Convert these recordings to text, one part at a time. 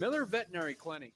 Miller Veterinary Clinic.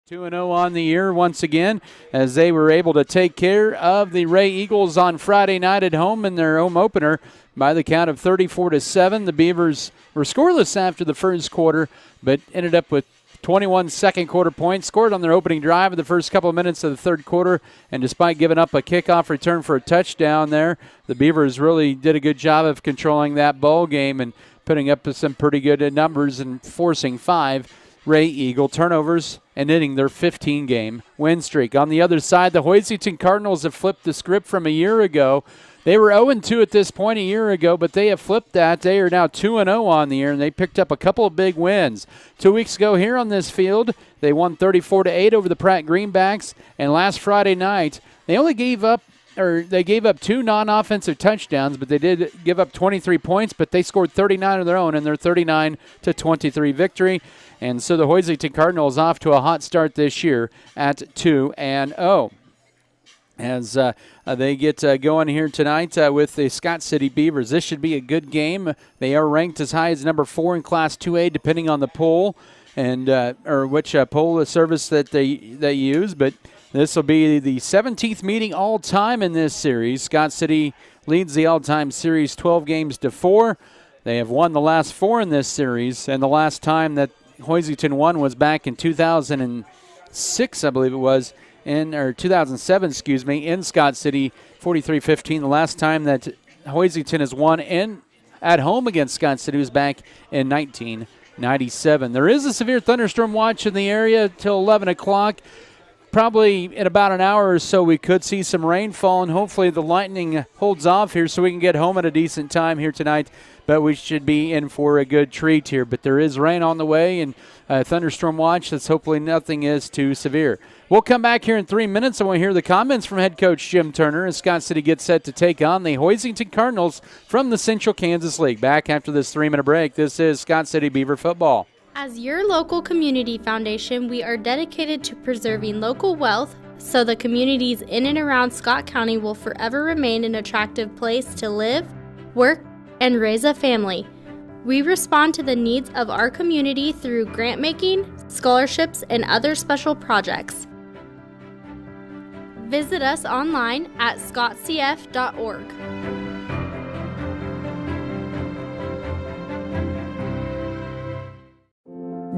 Two 2-0 on the year once again as they were able to take care of the Ray Eagles on Friday night at home in their home opener by the count of 34-7. The Beavers were scoreless after the first quarter, but ended up with 21 second quarter points, scored on their opening drive in the first couple of minutes of the third quarter, and despite giving up a kickoff return for a touchdown there, the Beavers really did a good job of controlling that ball game and putting up some pretty good numbers and forcing 5 Ray Eagle turnovers and ending their 15-game win streak. On the other side, the Hoisington Cardinals have flipped the script from a year ago. They were 0-2 at this point a year ago, but they have flipped that. They are now 2-0 on the year, and they picked up a couple of big wins. 2 weeks ago here on this field, they won 34-8 over the Pratt Greenbacks, and last Friday night, they gave up 2 non-offensive touchdowns, but they did give up 23 points, but they scored 39 of their own in their 39-23 victory. And so the Hoisington Cardinals off to a hot start this year at 2-0. As they get going here tonight with the Scott City Beavers. This should be a good game. They are ranked as high as number 4 in Class 2A, depending on the poll and or which poll service that they use. But this will be the 17th meeting all-time in this series. Scott City leads the all-time series 12-4. They have won the last 4 in this series, and the last time that Hoisington won was back in 2006, I believe it was, or 2007, in Scott City, 43-15. The last time that Hoisington has won at home against Scott City was back in 1997. There is a severe thunderstorm watch in the area till 11 o'clock. Probably in about an hour or so we could see some rainfall, and hopefully the lightning holds off here so we can get home at a decent time here tonight. But we should be in for a good treat here. But there is rain on the way and a thunderstorm watch that's hopefully nothing is too severe. We'll come back here in 3 minutes and we'll hear the comments from head coach Jim Turner as Scott City gets set to take on the Hoisington Cardinals from the Central Kansas League. Back after this 3-minute break, this is Scott City Beaver football. As your local community foundation, we are dedicated to preserving local wealth so the communities in and around Scott County will forever remain an attractive place to live, work, and raise a family. We respond to the needs of our community through grant making, scholarships, and other special projects. Visit us online at scottcf.org.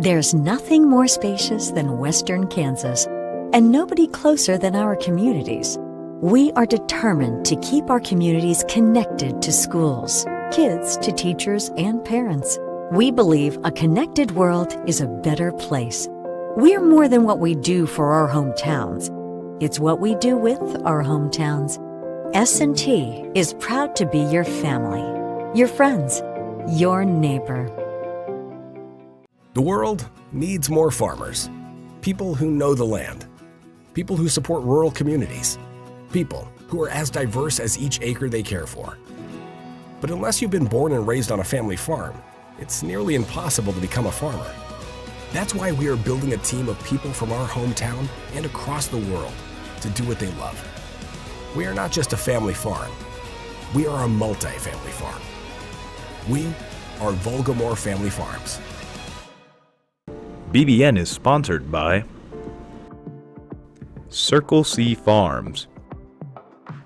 There's nothing more spacious than Western Kansas, and nobody closer than our communities. We are determined to keep our communities connected to schools, kids to teachers and parents. We believe a connected world is a better place. We're more than what we do for our hometowns. It's what we do with our hometowns. S&T is proud to be your family, your friends, your neighbor. The world needs more farmers. People who know the land. People who support rural communities. People who are as diverse as each acre they care for. But unless you've been born and raised on a family farm, it's nearly impossible to become a farmer. That's why we are building a team of people from our hometown and across the world to do what they love. We are not just a family farm. We are a multi-family farm. We are Volgamore Family Farms. BBN is sponsored by Circle C Farms,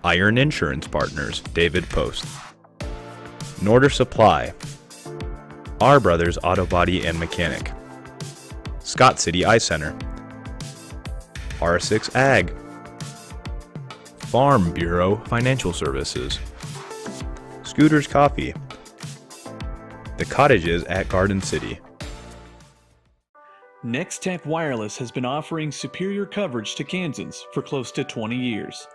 Iron Insurance Partners, David Post, Norder Supply, R Brothers Auto Body and Mechanic, Scott City Eye Center, R6 Ag, Farm Bureau Financial Services, Scooters Coffee, The Cottages at Garden City. Nextech Wireless has been offering superior coverage to Kansans for close to 20 years.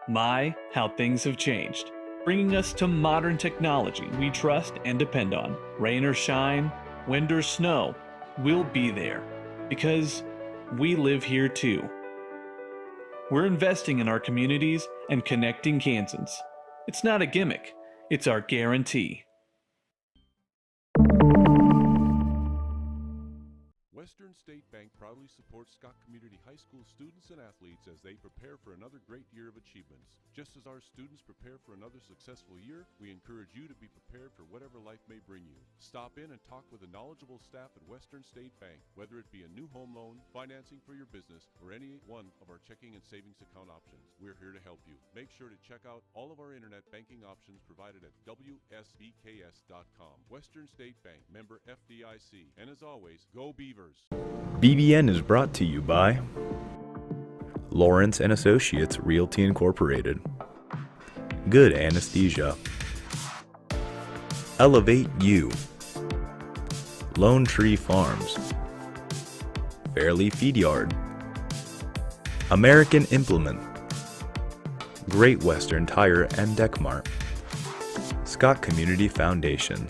My, how things have changed, bringing us to modern technology we trust and depend on. Rain or shine, wind or snow, we'll be there because we live here too. We're investing in our communities and connecting Kansans. It's not a gimmick, it's our guarantee. Western State Bank proudly supports Scott Community High School students and athletes as they prepare for another great year of achievements. Just as our students prepare for another successful year, we encourage you to be prepared for whatever life may bring you. Stop in and talk with the knowledgeable staff at Western State Bank, whether it be a new home loan, financing for your business, or any one of our checking and savings account options. We're here to help you. Make sure to check out all of our internet banking options provided at WSBKS.com. Western State Bank, member FDIC. And as always, go Beavers! BBN is brought to you by Lawrence & Associates Realty Incorporated, Good Anesthesia, Elevate You, Lone Tree Farms, Fairleigh Feed Yard, American Implement, Great Western Tire and Deck Mart, Scott Community Foundation.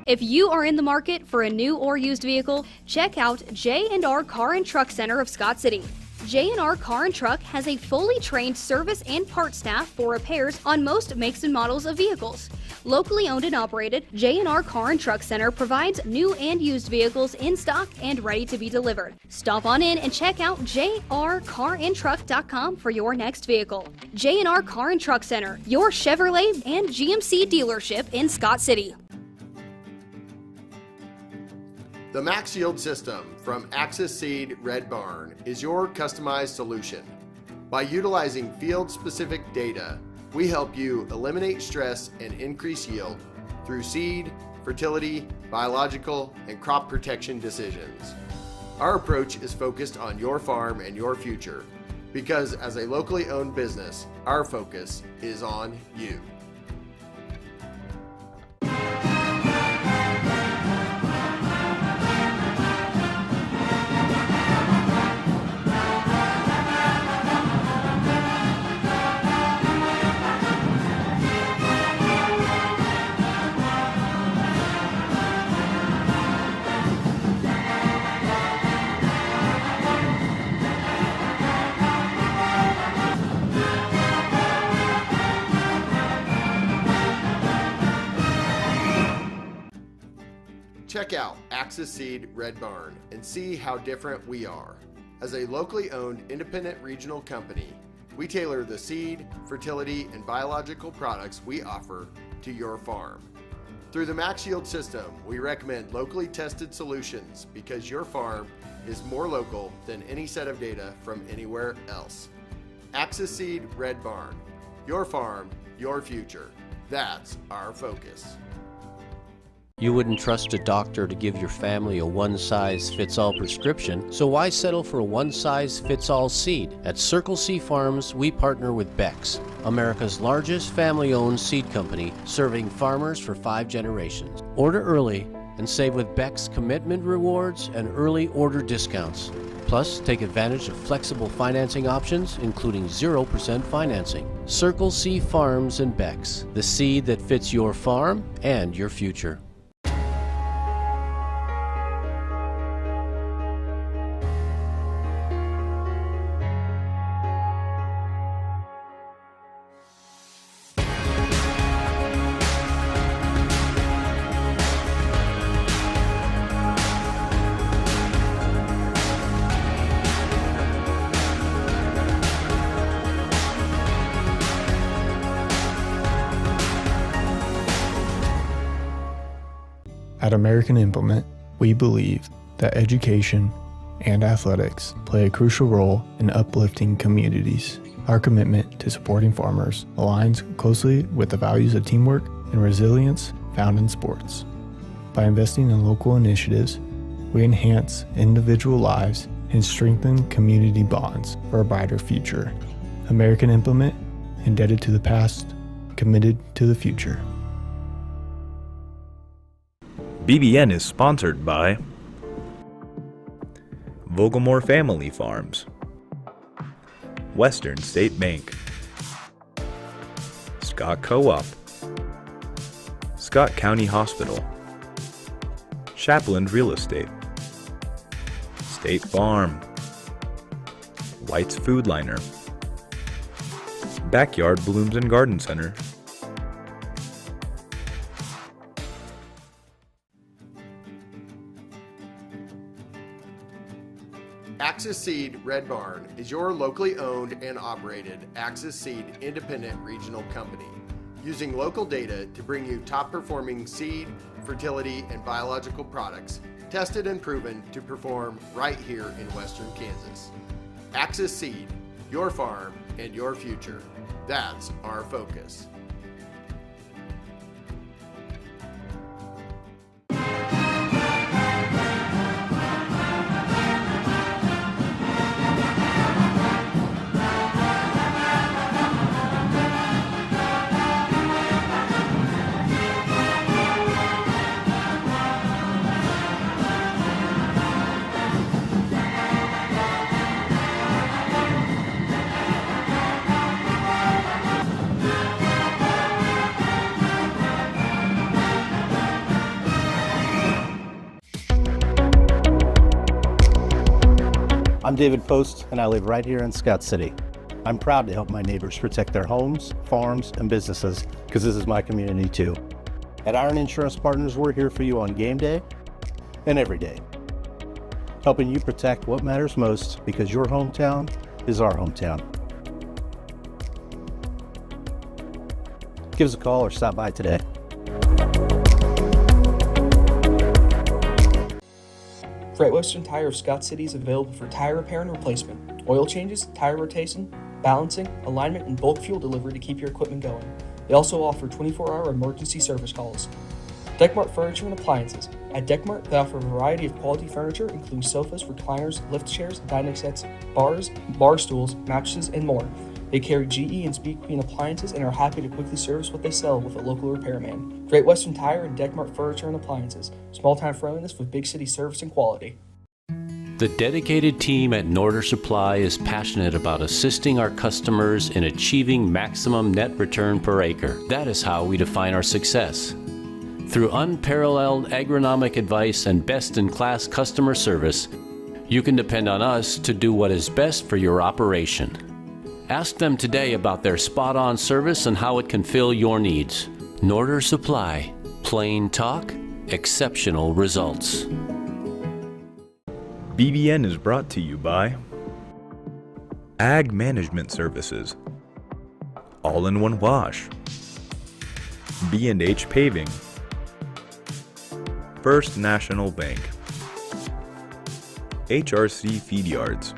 If you are in the market for a new or used vehicle, check out J&R Car and Truck Center of Scott City. J&R Car and Truck has a fully trained service and parts staff for repairs on most makes and models of vehicles. Locally owned and operated, J&R Car and Truck Center provides new and used vehicles in stock and ready to be delivered. Stop on in and check out jrcarandtruck.com for your next vehicle. J&R Car and Truck Center, your Chevrolet and GMC dealership in Scott City. The Max Yield system from Axis Seed Red Barn is your customized solution. By utilizing field-specific data, we help you eliminate stress and increase yield through seed, fertility, biological, and crop protection decisions. Our approach is focused on your farm and your future because as a locally owned business, our focus is on you. Check out Axis Seed Red Barn and see how different we are. As a locally owned independent regional company, we tailor the seed, fertility, and biological products we offer to your farm. Through the Max Yield system, we recommend locally tested solutions because your farm is more local than any set of data from anywhere else. Axis Seed Red Barn, your farm, your future. That's our focus. You wouldn't trust a doctor to give your family a one-size-fits-all prescription, so why settle for a one-size-fits-all seed? At Circle C Farms, we partner with Beck's, America's largest family-owned seed company, serving farmers for 5 generations. Order early and save with Beck's commitment rewards and early order discounts. Plus, take advantage of flexible financing options, including 0% financing. Circle C Farms and Becks, the seed that fits your farm and your future. At American Implement, we believe that education and athletics play a crucial role in uplifting communities. Our commitment to supporting farmers aligns closely with the values of teamwork and resilience found in sports. By investing in local initiatives, we enhance individual lives and strengthen community bonds for a brighter future. American Implement, indebted to the past, committed to the future. BBN is sponsored by Vogelmore Family Farms, Western State Bank, Scott Co-op, Scott County Hospital, Shapland Real Estate, State Farm, White's Food Liner, Backyard Blooms and Garden Center, Axis Seed Red Barn is your locally owned and operated Axis Seed independent regional company, using local data to bring you top performing seed, fertility, and biological products tested and proven to perform right here in Western Kansas. Axis Seed, your farm and your future. That's our focus. I'm David Post, and I live right here in Scott City. I'm proud to help my neighbors protect their homes, farms, and businesses, because this is my community too. At Iron Insurance Partners, we're here for you on game day and every day, helping you protect what matters most, because your hometown is our hometown. Give us a call or stop by today. Great Western Tire of Scott City is available for tire repair and replacement, oil changes, tire rotation, balancing, alignment, and bulk fuel delivery to keep your equipment going. They also offer 24-hour emergency service calls. Deckmart Furniture and Appliances. At Deckmart, they offer a variety of quality furniture, including sofas, recliners, lift chairs, dining sets, bars, bar stools, mattresses, and more. They carry GE and Speed Queen appliances and are happy to quickly service what they sell with a local repairman. Great Western Tire and Deckmart Furniture and Appliances. Small-time friendliness with big city service and quality. The dedicated team at Norder Supply is passionate about assisting our customers in achieving maximum net return per acre. That is how we define our success. Through unparalleled agronomic advice and best-in-class customer service, you can depend on us to do what is best for your operation. Ask them today about their spot-on service and how it can fill your needs. Norder Supply. Plain talk, exceptional results. BBN is brought to you by Ag Management Services, All-in-One Wash, B&H Paving, First National Bank, HRC Feed Yards,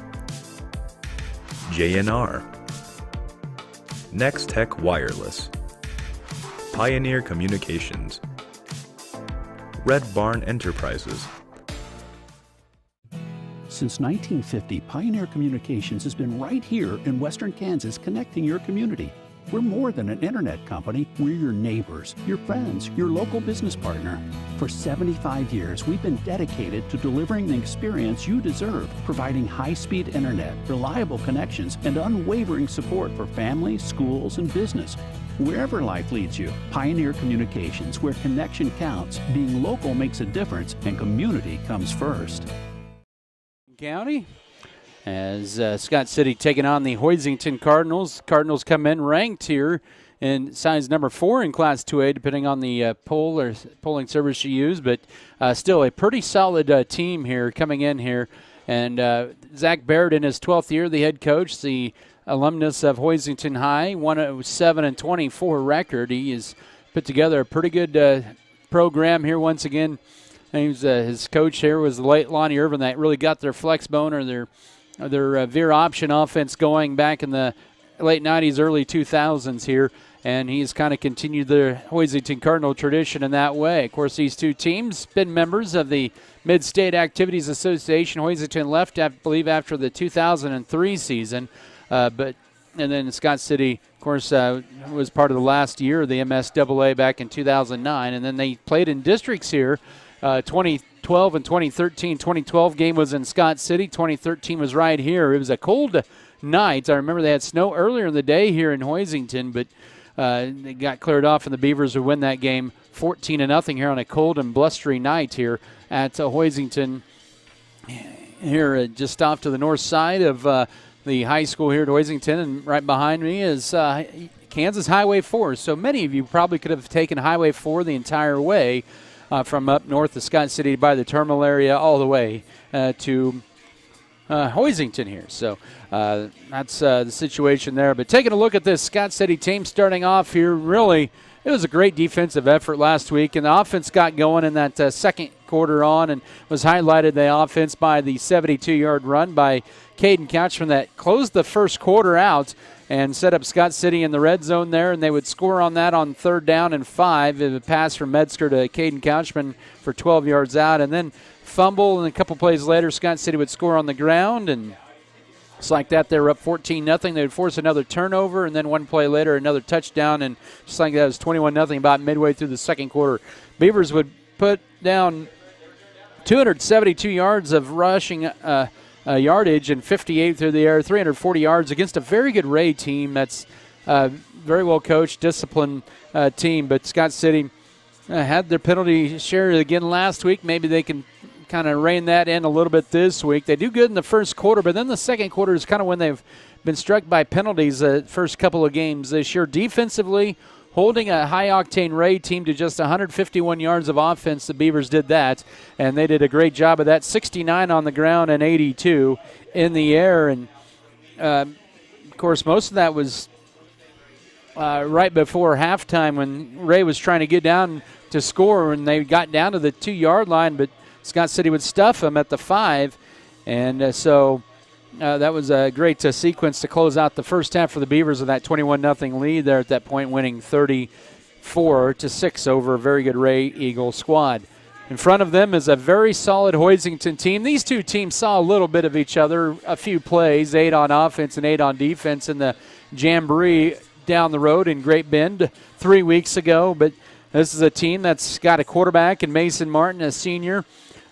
JNR, Next Tech Wireless, Pioneer Communications, Red Barn Enterprises. Since 1950, Pioneer Communications has been right here in Western Kansas, connecting your community. We're more than an internet company. We're your neighbors, your friends, your local business partner. For 75 years, we've been dedicated to delivering the experience you deserve, providing high-speed internet, reliable connections, and unwavering support for families, schools, and business. Wherever life leads you, Pioneer Communications, where connection counts, being local makes a difference, and community comes first. County, as Scott City taking on the Hoisington Cardinals. Cardinals come in ranked here in size number 4 in Class 2A, depending on the poll or polling service you use, but still a pretty solid team here coming in here. And Zach Barrett in his 12th year, the head coach, the alumnus of Hoisington High, 107-24 record. He has put together a pretty good program here once again. His coach here was the late Lonnie Irvin that really got their flex bone or their veer option offense going back in the late 90s, early 2000s here. And he's kind of continued the Hoisington Cardinal tradition in that way. Of course, these two teams been members of the Mid-State Activities Association. Hoisington left, I believe, after the 2003 season. And then Scott City, of course, was part of the last year of the MSAA back in 2009. And then they played in districts here, 2012 and 2013. 2012 game was in Scott City. 2013 was right here. It was a cold night. I remember they had snow earlier in the day here in Hoisington, but they got cleared off, and the Beavers would win that game 14-0 here on a cold and blustery night here at Hoisington. Here just off to the north side of the high school here at Hoisington, and right behind me is Kansas Highway 4. So many of you probably could have taken Highway 4 the entire way from up north of Scott City by the terminal area all the way to Hoisington here. So that's the situation there. But taking a look at this Scott City team starting off here, really it was a great defensive effort last week, and the offense got going in that second quarter on and was highlighted the offense by the 72-yard run by Caden Couchman that closed the first quarter out and set up Scott City in the red zone there, and they would score on that on 3rd down and 5. It would pass from Metzger to Caden Couchman for 12 yards out, and then fumble, and a couple plays later, Scott City would score on the ground, and just like that, they were up 14-0. They would force another turnover, and then one play later, another touchdown, and just like that, it was 21-0 about midway through the second quarter. Beavers would put down 272 yards of rushing yardage and 58 through the air, 340 yards against a very good Ray team that's very well coached, disciplined team. But Scott City had their penalty share again last week. Maybe they can kind of rein that in a little bit this week. They do good in the first quarter, but then the second quarter is kind of when they've been struck by penalties the first couple of games this year. Defensively, holding a high-octane Ray team to just 151 yards of offense, the Beavers did that, and they did a great job of that, 69 on the ground and 82 in the air. And, of course, most of that was right before halftime when Ray was trying to get down to score, and they got down to the 2-yard line, but Scott City would stuff them at the 5, and so that was a great sequence to close out the first half for the Beavers with that 21-0 lead there at that point, winning 34-6 over a very good Ray Eagle squad. In front of them is a very solid Hoisington team. These two teams saw a little bit of each other, a few plays, 8 on offense and 8 on defense in the Jamboree down the road in Great Bend 3 weeks ago. But this is a team that's got a quarterback in Mason Martin, a senior.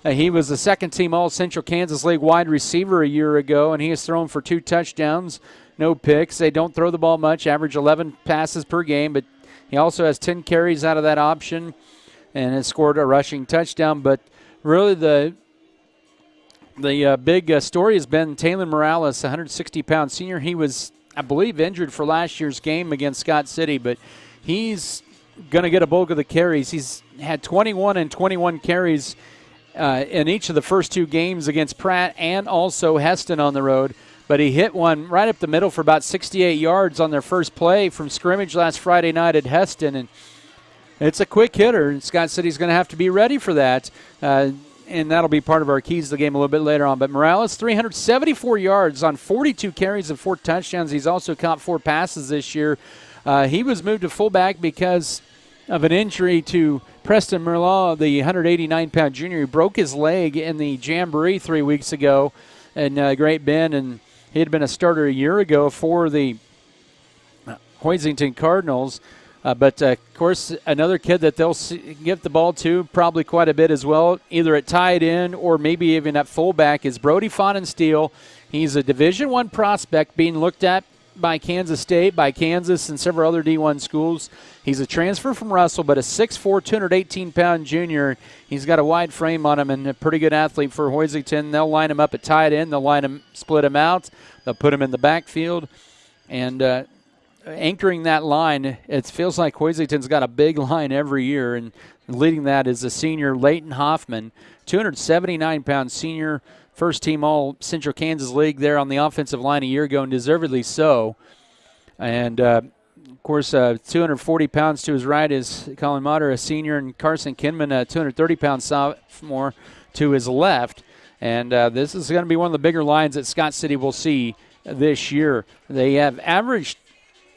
He was the second-team All-Central Kansas League wide receiver a year ago, and he has thrown for 2 touchdowns, no picks. They don't throw the ball much, average 11 passes per game, but he also has 10 carries out of that option and has scored a rushing touchdown. But really the big story has been Taylor Morales, a 160-pound senior. He was, I believe, injured for last year's game against Scott City, but he's going to get a bulk of the carries. He's had 21 and 21 carries in each of the first 2 games against Pratt and also Heston on the road. But he hit one right up the middle for about 68 yards on their first play from scrimmage last Friday night at Heston. And it's a quick hitter. Scott City's going to have to be ready for that. And that'll be part of our keys to the game a little bit later on. But Morales, 374 yards on 42 carries and 4 touchdowns. He's also caught 4 passes this year. He was moved to fullback because of an injury to Preston Merlaw, the 189-pound junior. He broke his leg in the Jamboree 3 weeks ago in Great Bend, and he had been a starter a year ago for the Hoisington Cardinals. But, of course, another kid that they'll give the ball to probably quite a bit as well, either at tight end or maybe even at fullback, is Brody Fonensteel. He's a Division I prospect being looked at by Kansas State, by Kansas, and several other D1 schools. He's a transfer from Russell, but a 6'4", 218-pound junior. He's got a wide frame on him and a pretty good athlete for Hoisington. They'll line him up at tight end. They'll split him out. They'll put him in the backfield. And anchoring that line, it feels like Hoisington's got a big line every year, and leading that is the senior Leighton Hoffman, 279-pound senior, first-team All-Central Kansas League there on the offensive line a year ago, and deservedly so. And, of course, 240 pounds to his right is Colin Motter, a senior, and Carson Kinman, a 230-pound sophomore, to his left. And this is going to be one of the bigger lines that Scott City will see this year. They have averaged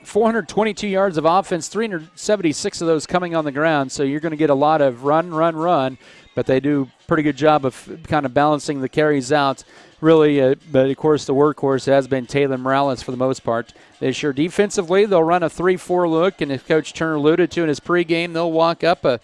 422 yards of offense, 376 of those coming on the ground, so you're going to get a lot of run, but they do a pretty good job of kind of balancing the carries out, really. But, of course, the workhorse has been Taylor Morales for the most part this year. Defensively, they'll run a 3-4 look, and as Coach Turner alluded to in his pregame, they'll walk up a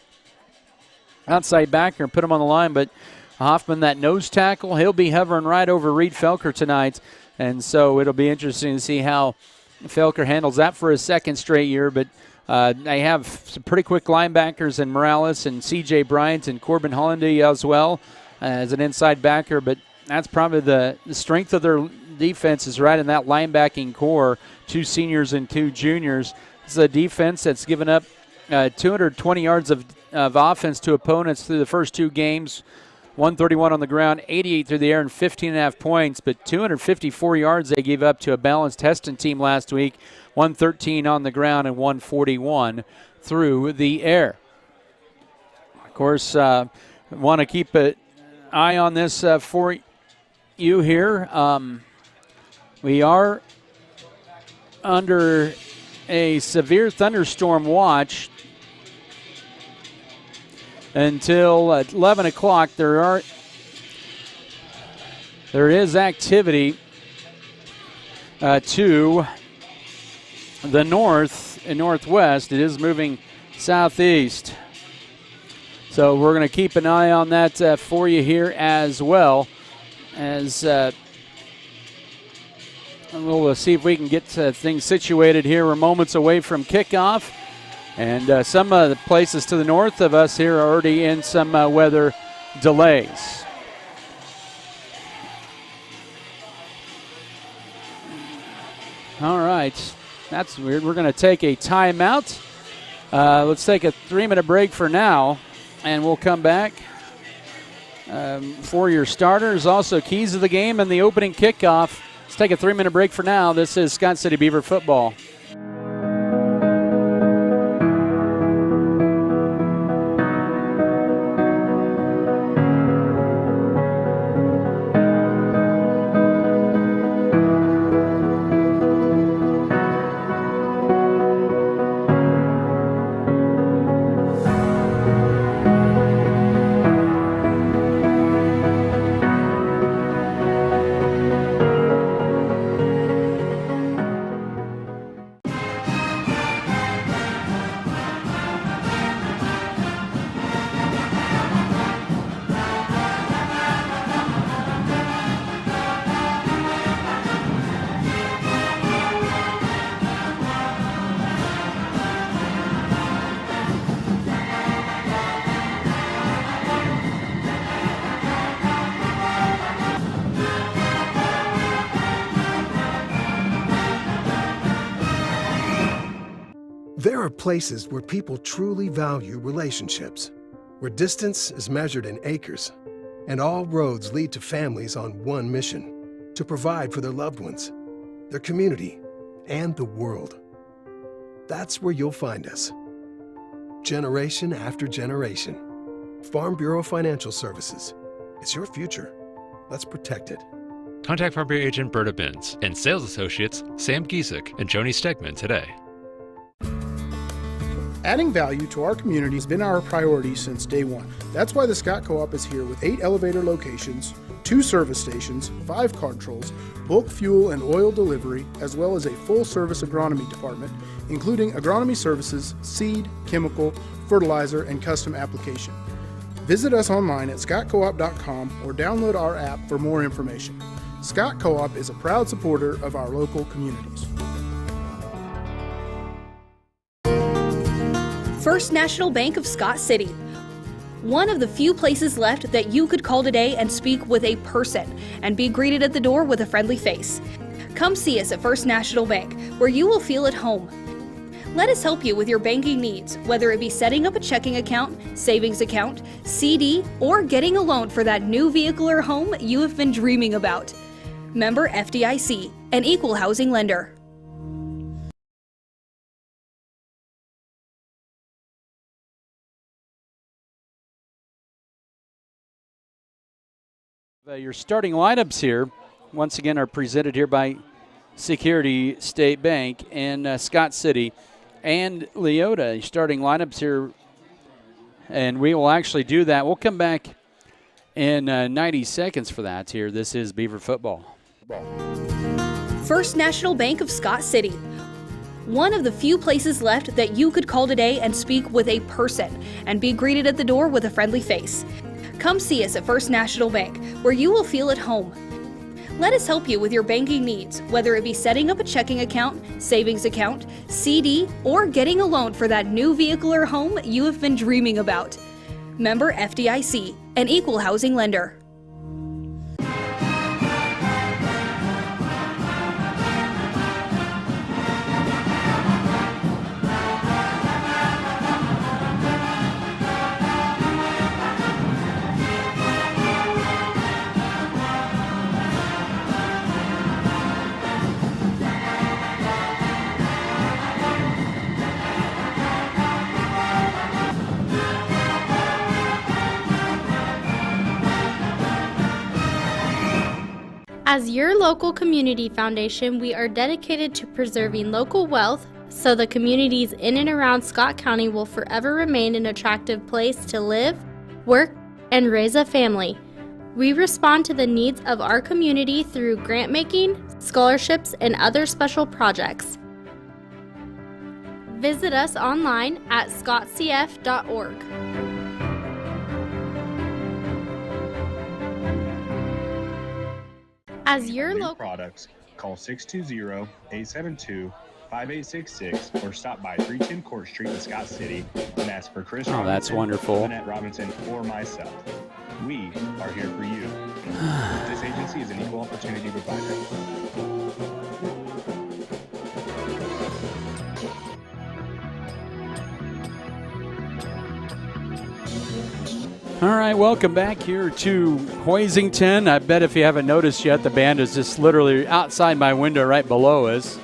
outside backer and put him on the line. But Hoffman, that nose tackle, he'll be hovering right over Reed Felker tonight, and so it'll be interesting to see how Felker handles that for his second straight year. But they have some pretty quick linebackers in Morales and C.J. Bryant and Corbin Hollandy as well as an inside backer. But that's probably the strength of their defense is right in that linebacking core, 2 seniors and 2 juniors. This is a defense that's given up 220 yards of offense to opponents through the first 2 games, 131 on the ground, 88 through the air, and 15.5 points. But 254 yards they gave up to a balanced Heston team last week, 113 on the ground and 141 through the air. Of course, want to keep an eye on this for you here. We are under a severe thunderstorm watch until 11 o'clock. There is activity to the north and northwest. It is moving southeast. So we're going to keep an eye on that for you here as well, as we'll see if we can get things situated here. We're moments away from kickoff. And some of the places to the north of us here are already in some weather delays. All right. That's weird. We're going to take a timeout. Let's take a 3-minute break for now, and we'll come back for your starters. Also, keys to the game and the opening kickoff. Let's take a 3-minute break for now. This is Scott City Beaver football. There are places where people truly value relationships, where distance is measured in acres, and all roads lead to families on one mission: to provide for their loved ones, their community, and the world. That's where you'll find us. Generation after generation. Farm Bureau Financial Services. It's your future. Let's protect it. Contact Farm Bureau agent Berta Benz and sales associates Sam Giesick and Joni Stegman today. Adding value to our community has been our priority since day one. That's why the Scott Co-op is here with 8 elevator locations, 2 service stations, 5 card trolls, bulk fuel and oil delivery, as well as a full-service agronomy department, including agronomy services, seed, chemical, fertilizer, and custom application. Visit us online at scottcoop.com or download our app for more information. Scott Co-op is a proud supporter of our local communities. First National Bank of Scott City. One of the few places left that you could call today and speak with a person and be greeted at the door with a friendly face. Come see us at First National Bank, where you will feel at home. Let us help you with your banking needs, whether it be setting up a checking account, savings account, CD, or getting a loan for that new vehicle or home you have been dreaming about. Member FDIC, an equal housing lender. Your starting lineups here, once again, are presented here by Security State Bank in Scott City and Leota. Starting lineups here, and we will actually do that. We'll come back in 90 seconds for that here. This is Beaver Football. First National Bank of Scott City. One of the few places left that you could call today and speak with a person and be greeted at the door with a friendly face. Come see us at First National Bank, where you will feel at home. Let us help you with your banking needs, whether it be setting up a checking account, savings account, CD, or getting a loan for that new vehicle or home you have been dreaming about. Member FDIC, an equal housing lender. As your local community foundation, we are dedicated to preserving local wealth so the communities in and around Scott County will forever remain an attractive place to live, work, and raise a family. We respond to the needs of our community through grant making, scholarships, and other special projects. Visit us online at scottcf.org. As your local products, call 620-872-5866 or stop by 310 Court Street in Scott City and ask for Chris Robinson, that's wonderful. Lynette Robinson, or myself. We are here for you. This agency is an equal opportunity provider. All right, welcome back here to Hoisington. I bet if you haven't noticed yet, the band is just literally outside my window right below us.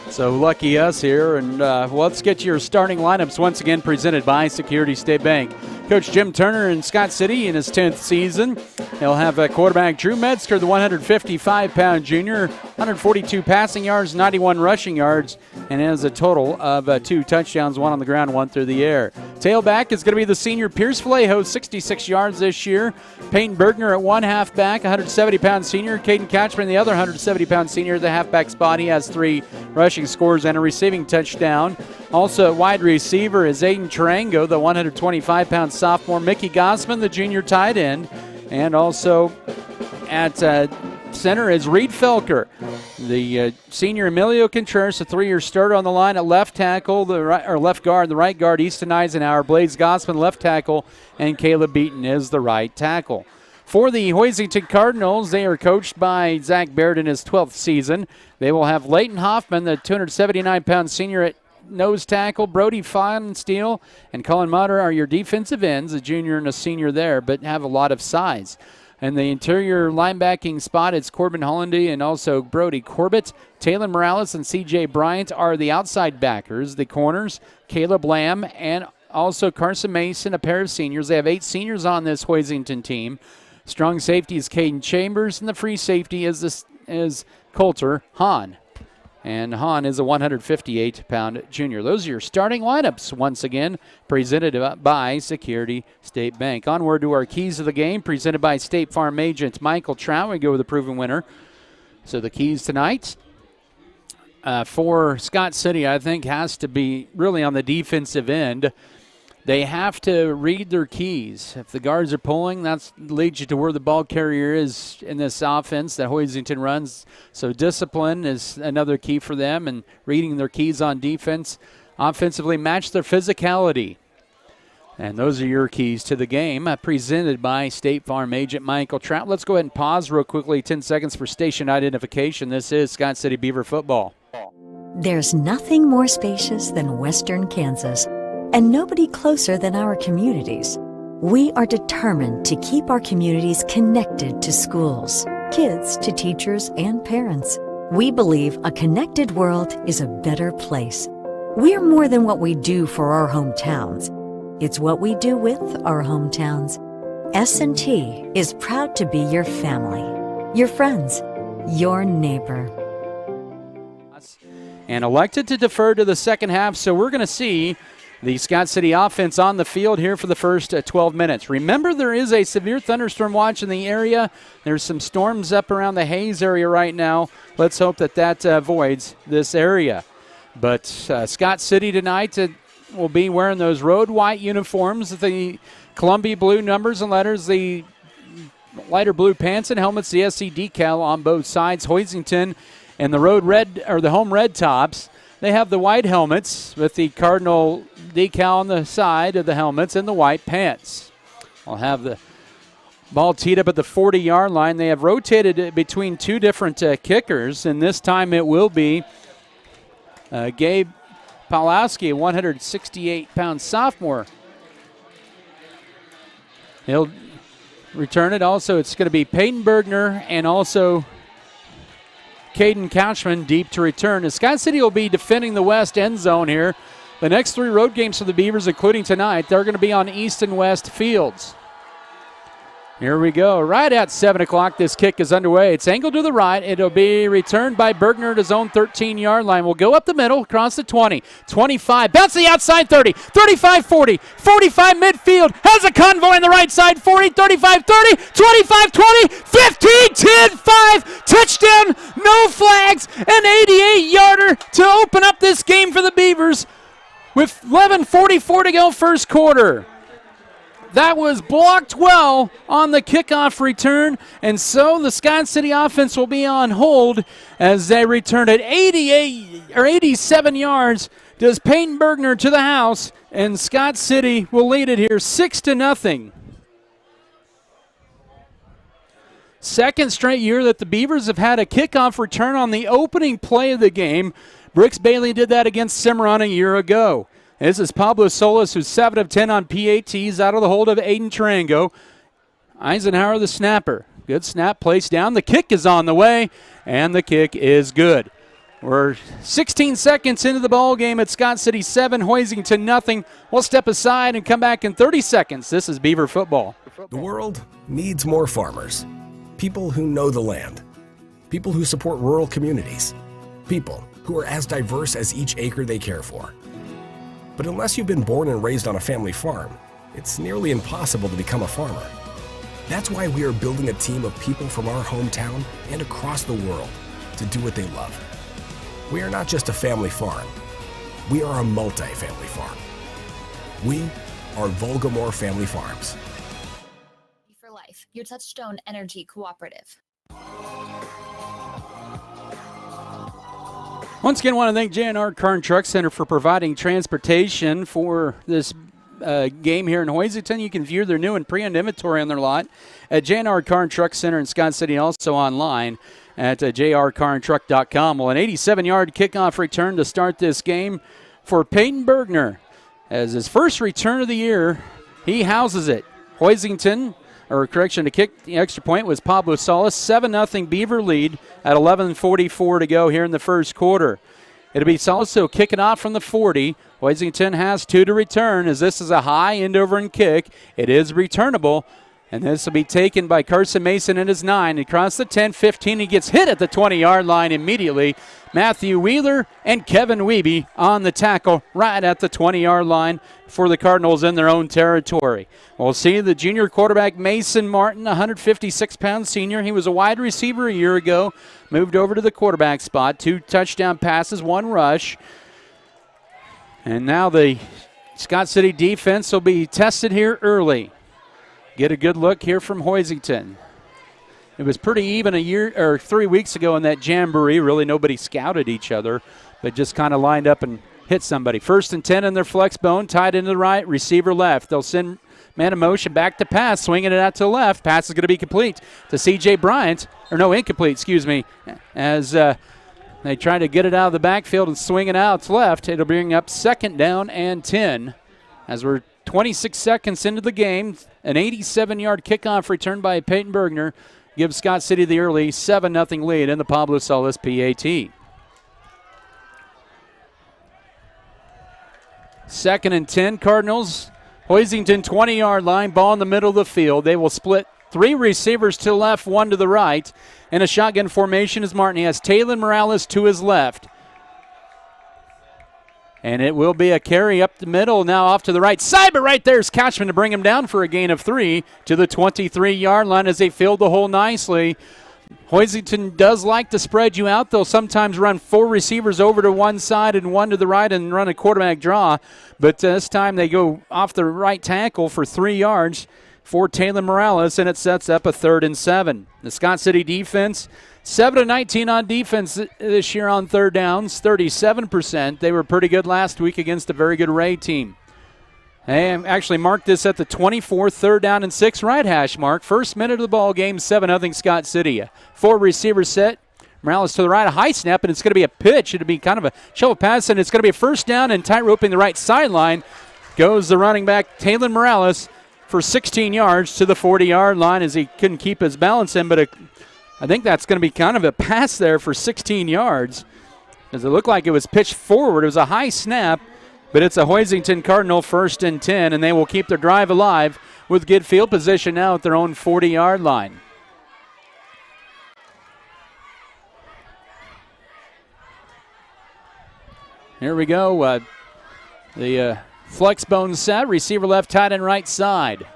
So lucky us here. And let's get your starting lineups once again presented by Security State Bank. Coach Jim Turner in Scott City in his 10th season. He'll have quarterback Drew Metzger, the 155-pound junior, 142 passing yards, 91 rushing yards, and has a total of 2 touchdowns, 1 on the ground, 1 through the air. Tailback is going to be the senior Pierce Vallejo, 66 yards this year. Peyton Bergner at one halfback, 170-pound senior. Caden Catchman, the other 170-pound senior, the halfback spot. He has 3 rushing scores and a receiving touchdown. Also at wide receiver is Aiden Tarango, the 125-pound sophomore. Mickey Gossman, the junior tight end. And also at center is Reed Felker, the senior Emilio Contreras, a 3-year starter on the line at left tackle, left guard, the right guard, Easton Eisenhower, Blaze Gossman, left tackle, and Kaleb Beaton is the right tackle. For the Hoisington Cardinals, they are coached by Zach Baird in his 12th season. They will have Leighton Hoffman, the 279-pound senior at nose tackle. Brody Fonsteel and Colin Mutter are your defensive ends, a junior and a senior there, but have a lot of size. And the interior linebacking spot, it's Corbin Hollandy and also Brody Corbett. Taylor Morales and C.J. Bryant are the outside backers. The corners, Caleb Lamb and also Carson Mason, a pair of seniors. They have 8 seniors on this Hoisington team. Strong safety is Caden Chambers, and the free safety is Coulter Hahn. And Hahn is a 158-pound junior. Those are your starting lineups once again, presented by Security State Bank. Onward to our keys of the game, presented by State Farm agent Michael Trout. We go with the proven winner. So the keys tonight for Scott City, I think, has to be really on the defensive end. They have to read their keys. If the guards are pulling, that leads you to where the ball carrier is in this offense that Hoisington runs. So discipline is another key for them, and reading their keys on defense. Offensively, match their physicality. And those are your keys to the game, presented by State Farm agent Michael Trout. Let's go ahead and pause real quickly, 10 seconds for station identification. This is Scott City Beaver football. There's nothing more spacious than Western Kansas, and nobody closer than our communities. We are determined to keep our communities connected to schools, kids to teachers and parents. We believe a connected world is a better place. We're more than what we do for our hometowns. It's what we do with our hometowns. S&T is proud to be your family, your friends, your neighbor. And elected to defer to the second half, so we're going to see the Scott City offense on the field here for the first 12 minutes. Remember, there is a severe thunderstorm watch in the area. There's some storms up around the Hayes area right now. Let's hope that avoids this area. But Scott City tonight will be wearing those road white uniforms, the Columbia blue numbers and letters, the lighter blue pants and helmets, the SC decal on both sides. Hoisington and the road red, or the home red tops. They have the white helmets with the Cardinal decal on the side of the helmets and the white pants. I'll have the ball teed up at the 40-yard line. They have rotated it between two different kickers, and this time it will be Gabe Pawlowski, a 168-pound sophomore. He'll return it. Also, it's going to be Peyton Bergner and also Caden Couchman deep to return. As Scott City will be defending the west end zone here. The next three road games for the Beavers, including tonight, they're going to be on east and west fields. Here we go. Right at 7 o'clock, this kick is underway. It's angled to the right. It'll be returned by Bergner at his own 13-yard line. We'll go up the middle, across the 20, 25, bounce the outside 30, 35, 40, 45 midfield, has a convoy on the right side, 40, 35, 30, 25, 20, 15, 10, 5, touchdown, no flags, an 88-yarder to open up this game for the Beavers with 11:44 to go first quarter. That was blocked well on the kickoff return, and so the Scott City offense will be on hold as they return at 87 yards. Does Peyton Bergner to the house, and Scott City will lead it here 6-0. Second straight year that the Beavers have had a kickoff return on the opening play of the game. Brooks Bailey did that against Cimarron a year ago. This is Pablo Solis, who's 7 of 10 on PATs, out of the hold of Aiden Tarango. Eisenhower, the snapper. Good snap, placed down. The kick is on the way, and the kick is good. We're 16 seconds into the ball game at Scott City 7, Hoisington nothing. We'll step aside and come back in 30 seconds. This is Beaver football. The world needs more farmers. People who know the land. People who support rural communities. People who are as diverse as each acre they care for. But unless you've been born and raised on a family farm, it's nearly impossible to become a farmer. That's why we are building a team of people from our hometown and across the world to do what they love. We are not just a family farm. We are a multi-family farm. We are Volgamore Family Farms. For Life, your Touchstone Energy Cooperative. Once again, I want to thank J&R Car and Truck Center for providing transportation for this game here in Hoisington. You can view their new and pre-owned inventory on their lot at J&R Car and Truck Center in Scott City, also online at jrcarandtruck.com. Well, an 87-yard kickoff return to start this game for Peyton Bergner. As his first return of the year, he houses it. Hoisington, to kick the extra point was Pablo Solis. 7-0 Beaver lead at 11:44 to go here in the first quarter. It'll be Solis who'll kick it off from the 40. Hoisington has 2 to return as this is a high end over and kick. It is returnable. And this will be taken by Carson Mason at his 9. Across the 10, 15. He gets hit at the 20-yard line immediately. Matthew Wheeler and Kevin Wiebe on the tackle right at the 20-yard line for the Cardinals in their own territory. We'll see the junior quarterback Mason Martin, 156-pound senior. He was a wide receiver a year ago, moved over to the quarterback spot. 2 touchdown passes, 1 rush. And now the Scott City defense will be tested here early. Get a good look here from Hoisington. It was pretty even 3 weeks ago in that jamboree. Really nobody scouted each other, but just kind of lined up and hit somebody. 1st and 10 in their flex bone, tied into the right, receiver left. They'll send man in motion back to pass, swinging it out to the left. Pass is going to be complete to C.J. Bryant, incomplete, as they try to get it out of the backfield and swing it out to left. It'll bring up 2nd down and 10 as we're 26 seconds into the game. An 87-yard kickoff return by Peyton Bergner gives Scott City the early 7-0 lead in the Pablo Solis PAT. 2nd and 10, Cardinals. Hoisington 20-yard line, ball in the middle of the field. They will split 3 receivers to the left, 1 to the right. In a shotgun formation is Martin. He has Taylor Morales to his left. And it will be a carry up the middle, now off to the right side, but right there's Couchman to bring him down for a gain of 3 to the 23-yard line as they filled the hole nicely. Hoisington does like to spread you out. They'll sometimes run 4 receivers over to one side and 1 to the right and run a quarterback draw. But this time they go off the right tackle for 3 yards for Taylor Morales, and it sets up a 3rd and 7. The Scott City defense, 7-19 on defense this year on 3rd downs, 37%. They were pretty good last week against a very good Ray team. They actually marked this at the 24th, 3rd down and 6 right hash mark. First minute of the ball game, 7-0 Scott City. 4 receiver set. Morales to the right, a high snap, and it's going to be a pitch. It'll be kind of a shovel pass, and it's going to be a 1st down and tight roping the right sideline. Goes the running back, Taylor Morales, for 16 yards to the 40-yard line as he couldn't keep his balance in, but I think that's going to be kind of a pass there for 16 yards as it looked like it was pitched forward. It was a high snap, but it's a Hoisington Cardinal 1st and 10, and they will keep their drive alive with good field position now at their own 40-yard line. Here we go. The flex bone set, receiver left, tight end right side.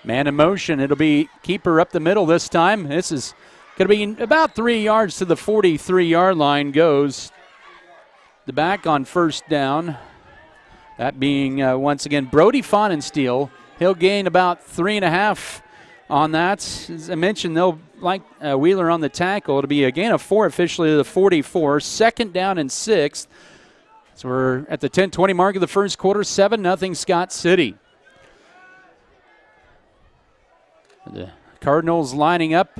Man in motion. It'll be keeper up the middle this time. This is going to be about 3 yards to the 43-yard line goes the back on 1st down. That being, once again, Brody Fahnensteel. He'll gain about 3.5 on that. As I mentioned, they'll like Wheeler on the tackle. It'll be a gain of 4 officially to the 44. 2nd down and 6. So we're at the 10-20 mark of the first quarter, 7-0 Scott City. The Cardinals lining up,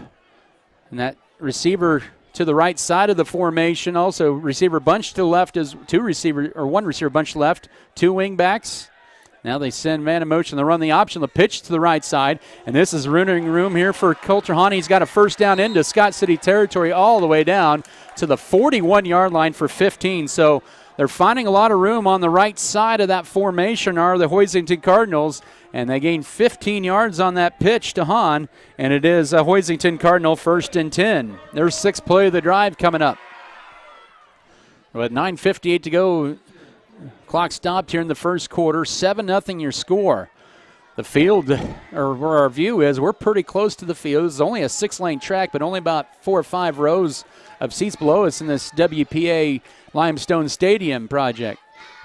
and that receiver to the right side of the formation. Also, receiver bunch to the left is 1 receiver bunch left, 2 wing backs. Now they send man in motion. They run the option, the pitch to the right side. And this is running room here for Coulter Hahn. He's got a 1st down into Scott City territory all the way down to the 41-yard line for 15. So they're finding a lot of room on the right side of that formation are the Hoisington Cardinals, and they gain 15 yards on that pitch to Hahn, and it is a Hoisington Cardinal 1st and 10. There's 6th play of the drive coming up. With 9:58 to go, clock stopped here in the first quarter. 7-0 your score. The field, or where our view is, we're pretty close to the field. It's only a 6-lane track, but only about 4 or 5 rows of seats below us in this WPA Limestone Stadium project.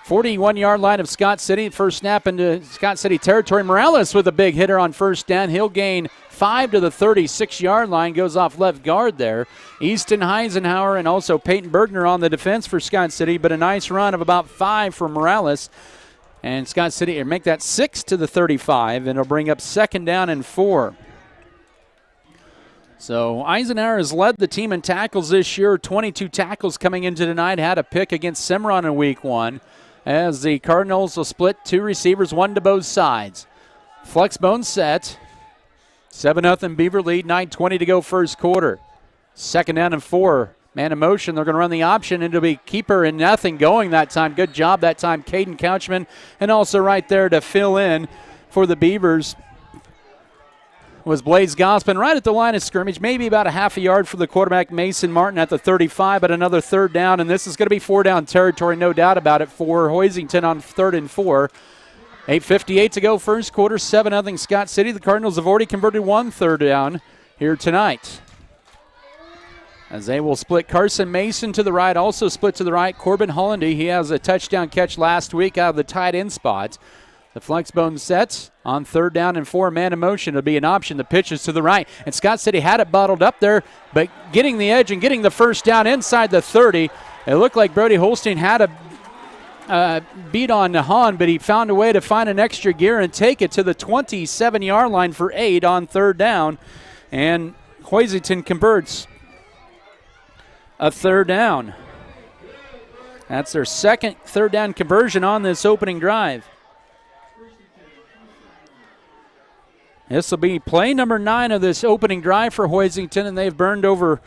41-yard line of Scott City. First snap into Scott City territory. Morales with a big hitter on 1st down. He'll gain 5 to the 36-yard line. Goes off left guard there. Easton Heisenhower and also Peyton Bergner on the defense for Scott City, but a nice run of about 5 for Morales. And Scott City make that 6 to the 35, and it'll bring up 2nd down and 4. So Eisenhower has led the team in tackles this year. 22 tackles coming into tonight. Had a pick against Cimarron in week 1. As the Cardinals will split 2 receivers, 1 to both sides. Flex bone set. 7-0 Beaver lead. 9:20 to go first quarter. 2nd down and 4. Man in motion. They're going to run the option, and it'll be keeper and nothing going that time. Good job that time, Caden Couchman. And also right there to fill in for the Beavers was Blaze Gospin right at the line of scrimmage, maybe about a half a yard for the quarterback Mason Martin at the 35, but another third down, and this is going to be 4-down territory, no doubt about it, for Hoisington on 3rd and 4. 8:58 to go, first quarter, 7-0 Scott City. The Cardinals have already converted 1 third down here tonight. As they will split Carson Mason to the right, also split to the right, Corbin Hollandy. He has a touchdown catch last week out of the tight end spot. The flex bone sets on 3rd down and 4, man in motion. It'll be an option. The pitch is to the right. And Scott City had it bottled up there, but getting the edge and getting the first down inside the 30. It looked like Brody Holstein had a beat on Hahn, but he found a way to find an extra gear and take it to the 27-yard line for 8 on 3rd down. And Hoisington converts a 3rd down. That's their second 3rd down conversion on this opening drive. This will be play number 9 of this opening drive for Hoisington, and they've burned over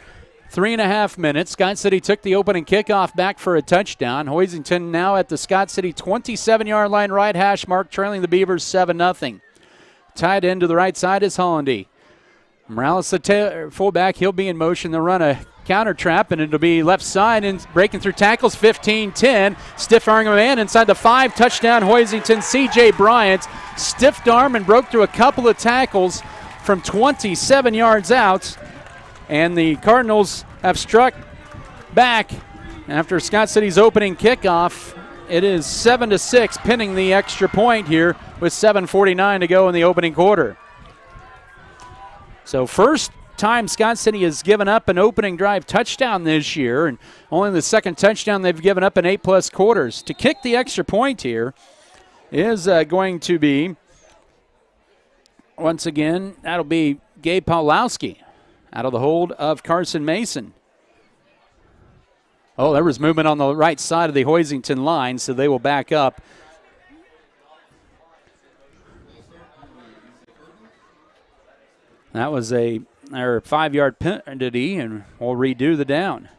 3.5 minutes. Scott City took the opening kickoff back for a touchdown. Hoisington now at the Scott City 27-yard line, right hash mark, trailing the Beavers 7-0. Tied in to the right side is Hollandy. Morales, the fullback, he'll be in motion. They'll run a counter trap, and it'll be left side and breaking through tackles, 15-10. Stiff arm a man inside the 5, touchdown Hoisington. C.J. Bryant stiffed arm and broke through a couple of tackles from 27 yards out. And the Cardinals have struck back after Scott City's opening kickoff. It is 7-6, pinning the extra point here with 7:49 to go in the opening quarter. So first time Scott City has given up an opening drive touchdown this year, and only the second touchdown they've given up in 8+ quarters. To kick the extra point here is going to be, once again, that'll be Gabe Pawlowski out of the hold of Carson Mason. Oh, there was movement on the right side of the Hoisington line, so they will back up. That was a 5-yard penalty, and we'll redo the down.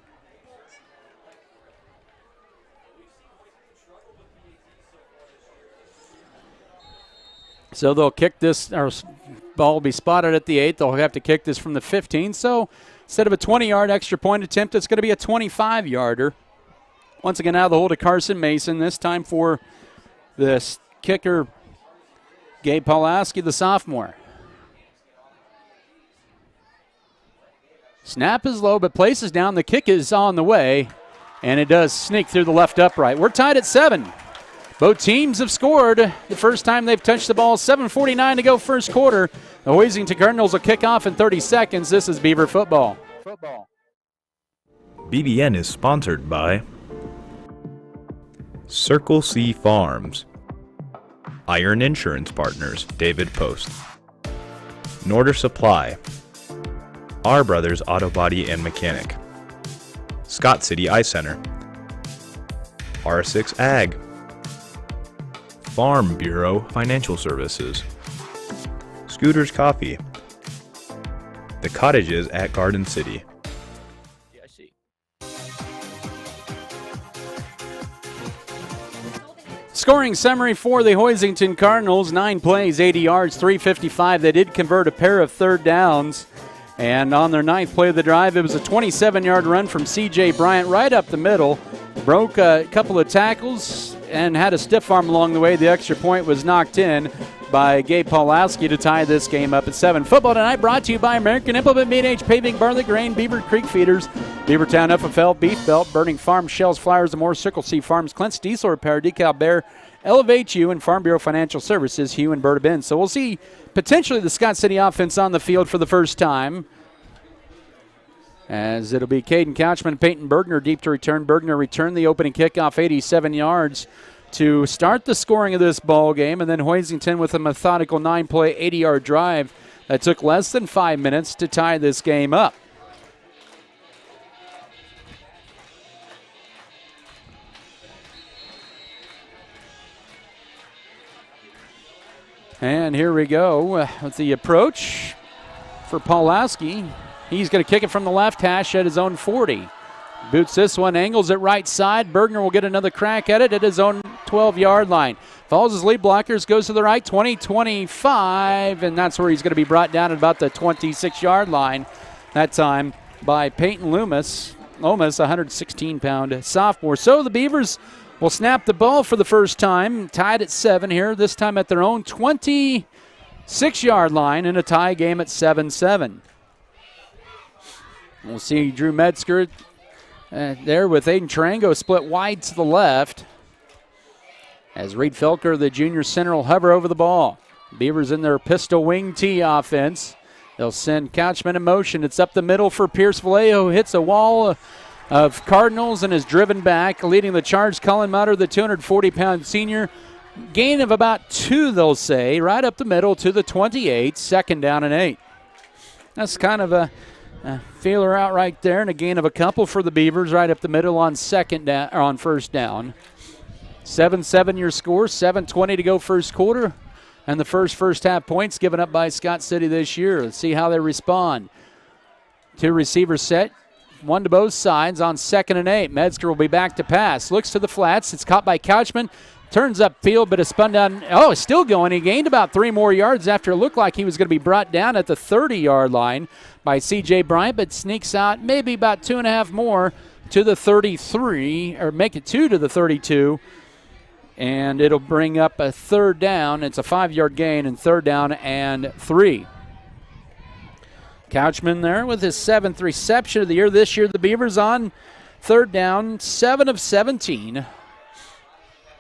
So they'll kick this, or ball will be spotted at the 8. They'll have to kick this from the 15. So instead of a 20-yard extra point attempt, it's going to be a 25-yarder. Once again, out of the hold of Carson Mason, this time for this kicker, Gabe Pawlowski, the sophomore. Snap is low, but places down. The kick is on the way, and it does sneak through the left upright. We're tied at 7. Both teams have scored the first time they've touched the ball. 7:49 to go first quarter. The Hoisington Cardinals will kick off in 30 seconds. This is Beaver football. BBN is sponsored by Circle C Farms, Iron Insurance Partners, David Post, Norder Supply, Our Brothers Auto Body and Mechanic, Scott City Eye Center, R6 Ag, Farm Bureau Financial Services, Scooters Coffee, The Cottages at Garden City. Scoring summary for the Hoisington Cardinals, 9 plays, 80 yards, 355. They did convert a pair of third downs. And on their 9th play of the drive, it was a 27-yard run from C.J. Bryant right up the middle. Broke a couple of tackles and had a stiff arm along the way. The extra point was knocked in by Gabe Pawlowski to tie this game up at 7. Football tonight brought to you by American Implement, B&H Paving, Barley Grain, Beaver Creek Feeders, Beavertown FFL, Beef Belt, Burning Farm, Shells, Flowers, and more, Circle C Farms, Clint's Diesel Repair, Decal Bear, Elevate You, and Farm Bureau Financial Services, Hugh and Berta Benz. So we'll see potentially the Scott City offense on the field for the first time, as it'll be Caden Couchman and Peyton Bergner deep to return. Bergner returned the opening kickoff 87 yards to start the scoring of this ball game, and then Hoisington with a methodical 9-play, 80-yard drive that took less than 5 minutes to tie this game up. And here we go with the approach for Pawlowski. He's going to kick it from the left hash at his own 40. Boots this one, angles it right side. Bergner will get another crack at it at his own 12-yard line. Follows his lead blockers, goes to the right, 20, 25, and that's where he's going to be brought down at about the 26-yard line. That time by Peyton Loomis, a 116-pound sophomore. So the Beavers will snap the ball for the first time, tied at 7 here, this time at their own 26-yard line in a tie game at 7-7. We'll see Drew Metzger there with Aiden Tarango split wide to the left as Reed Felker, the junior center, will hover over the ball. Beavers in their pistol wing T offense. They'll send Couchman in motion. It's up the middle for Pierce Vallejo, who hits a wall of Cardinals and is driven back. Leading the charge, Cullen Mutter, the 240-pound senior. Gain of about 2, they'll say, right up the middle to the 28, 2nd down and 8. That's kind of a feeler out right there, and a gain of a couple for the Beavers right up the middle on first down. 7-7 your score, 7:20 to go first quarter. And the first half points given up by Scott City this year. Let's see how they respond. 2 receivers set, 1 to both sides on 2nd and 8. Metzger will be back to pass. Looks to the flats. It's caught by Couchman. Turns upfield, but is spun down. Oh, it's still going. He gained about 3 more yards after it looked like he was going to be brought down at the 30-yard line by C.J. Bryant, but sneaks out maybe about 2.5 more to the 33, or make it 2 to the 32. And it'll bring up a 3rd down. It's a 5-yard gain and 3rd down and 3. Couchman there with his 7th reception of the year. This year the Beavers on 3rd down, 7 of 17.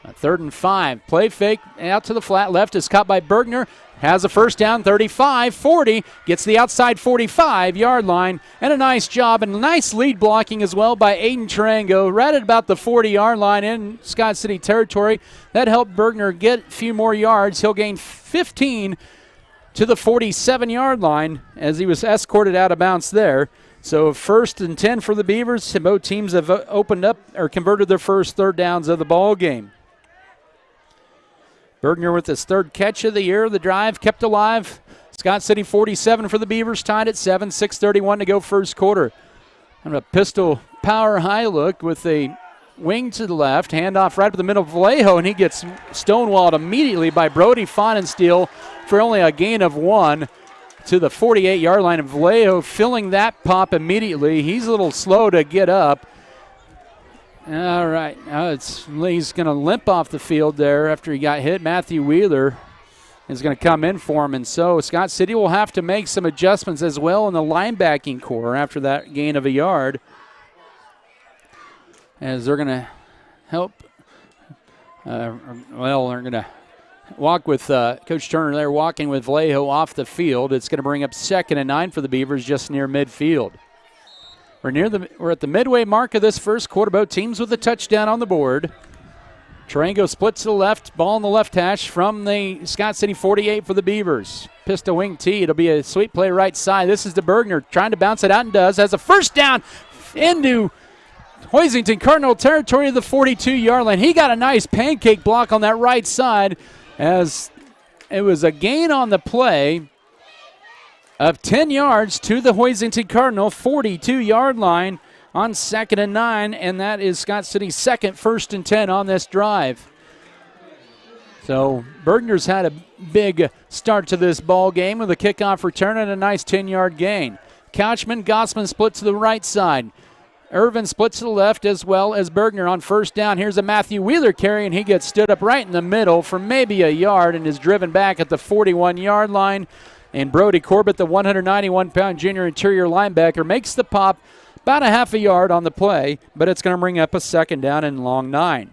A 3rd and 5. Play fake out to the flat left is caught by Bergner. Has a first down, 35, 40. Gets the outside 45-yard line. And a nice job and nice lead blocking as well by Aiden Tarango. Right at about the 40-yard line in Scott City territory. That helped Bergner get a few more yards. He'll gain 15 to the 47-yard line as he was escorted out of bounds there. So 1st and 10 for the Beavers. Both teams have opened up or converted their first 3rd downs of the ball game. Bergner with his 3rd catch of the year. The drive kept alive. Scott City 47 for the Beavers, tied at 7, 6:31 to go first quarter. And a pistol power high look with a wing to the left. Handoff right up the middle of Vallejo, and he gets stonewalled immediately by Brody Fonensteel for only a gain of 1 to the 48-yard line of Vallejo, filling that pop immediately. He's a little slow to get up. All right, now he's going to limp off the field there after he got hit. Matthew Wheeler is going to come in for him, and so Scott City will have to make some adjustments as well in the linebacking core after that gain of a yard, as they're going to help. They're going to walk with Coach Turner there, walking with Vallejo off the field. It's going to bring up 2nd and 9 for the Beavers just near midfield. We're at the midway mark of this first quarter. Both teams with a touchdown on the board. Tarango splits to the left, ball on the left hash from the Scott City 48 for the Beavers. Pistol wing T. It'll be a sweep play right side. This is to Bergner, trying to bounce it out and does. Has a first down into Hoisington Cardinal territory of the 42-yard line. He got a nice pancake block on that right side as it was a gain on the play of 10 yards to the Hoisington Cardinal 42-yard line on 2nd and 9, and that is Scott City's 2nd 1st and 10 on this drive. So Bergner's had a big start to this ball game with a kickoff return and a nice 10-yard gain. Couchman, Gossman split to the right side. Irvin splits to the left as well as Bergner on first down. Here's a Matthew Wheeler carry, and he gets stood up right in the middle for maybe a yard and is driven back at the 41-yard line. And Brody Corbett, the 191-pound junior interior linebacker, makes the pop about a half a yard on the play, but it's going to bring up a 2nd down and long 9.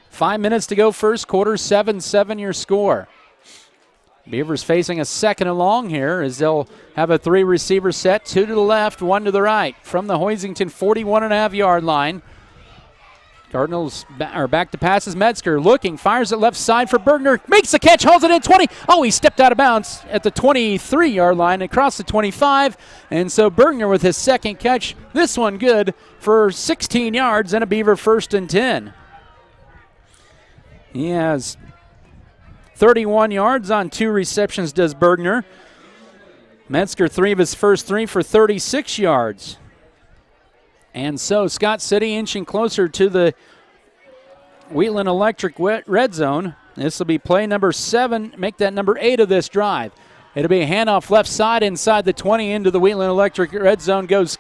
5 minutes to go first quarter, 7-7 your score. Beavers facing a 2nd and long here as they'll have a 3-receiver set, 2 to the left, 1 to the right from the Hoisington 41.5-yard line. Cardinals are back to passes. Metzger looking, fires it left side for Bergner, makes the catch, holds it in 20. Oh, he stepped out of bounds at the 23-yard line across the 25. And so Bergner with his 2nd catch, this one good for 16 yards and a Beaver 1st and 10. He has 31 yards on 2 receptions, does Bergner. Metzger 3 of his first 3 for 36 yards. And so Scott City inching closer to the Wheatland Electric red zone. This will be play number 7, make that number 8 of this drive. It'll be a handoff left side inside the 20 into the Wheatland Electric red zone goes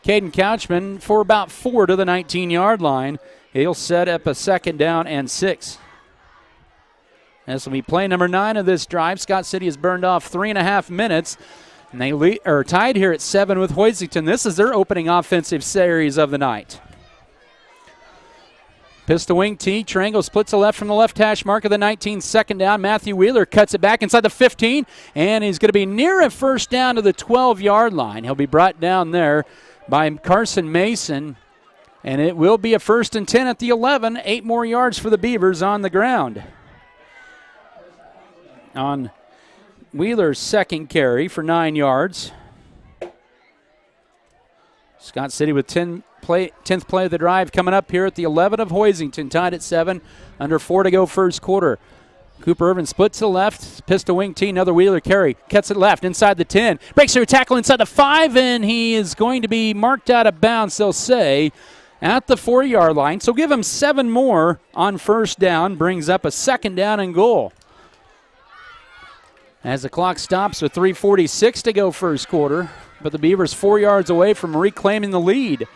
Caden Couchman for about 4 to the 19-yard line. He'll set up a 2nd down and 6. This will be play number 9 of this drive. Scott City has burned off 3.5 minutes, and they are tied here at 7 with Hoisington. This is their opening offensive series of the night. Pistol wing T. Triangle splits the left from the left hash mark of the 19, 2nd down. Matthew Wheeler cuts it back inside the 15, and he's going to be near a 1st down to the 12-yard line. He'll be brought down there by Carson Mason, and it will be a 1st and 10 at the 11. 8 more yards for the Beavers on the ground. On Wheeler's 2nd carry for 9 yards. Scott City with 10th play of the drive coming up here at the 11 of Hoisington, tied at 7, under 4 to go first quarter. Cooper Irvin splits to the left, pistol wing T, another Wheeler carry, cuts it left inside the 10, breaks through a tackle inside the 5, and he is going to be marked out of bounds, they'll say, at the 4-yard line. So give him 7 more on 1st down, brings up a 2nd down and goal. As the clock stops with 3:46 to go first quarter, but the Beavers 4 yards away from reclaiming the lead.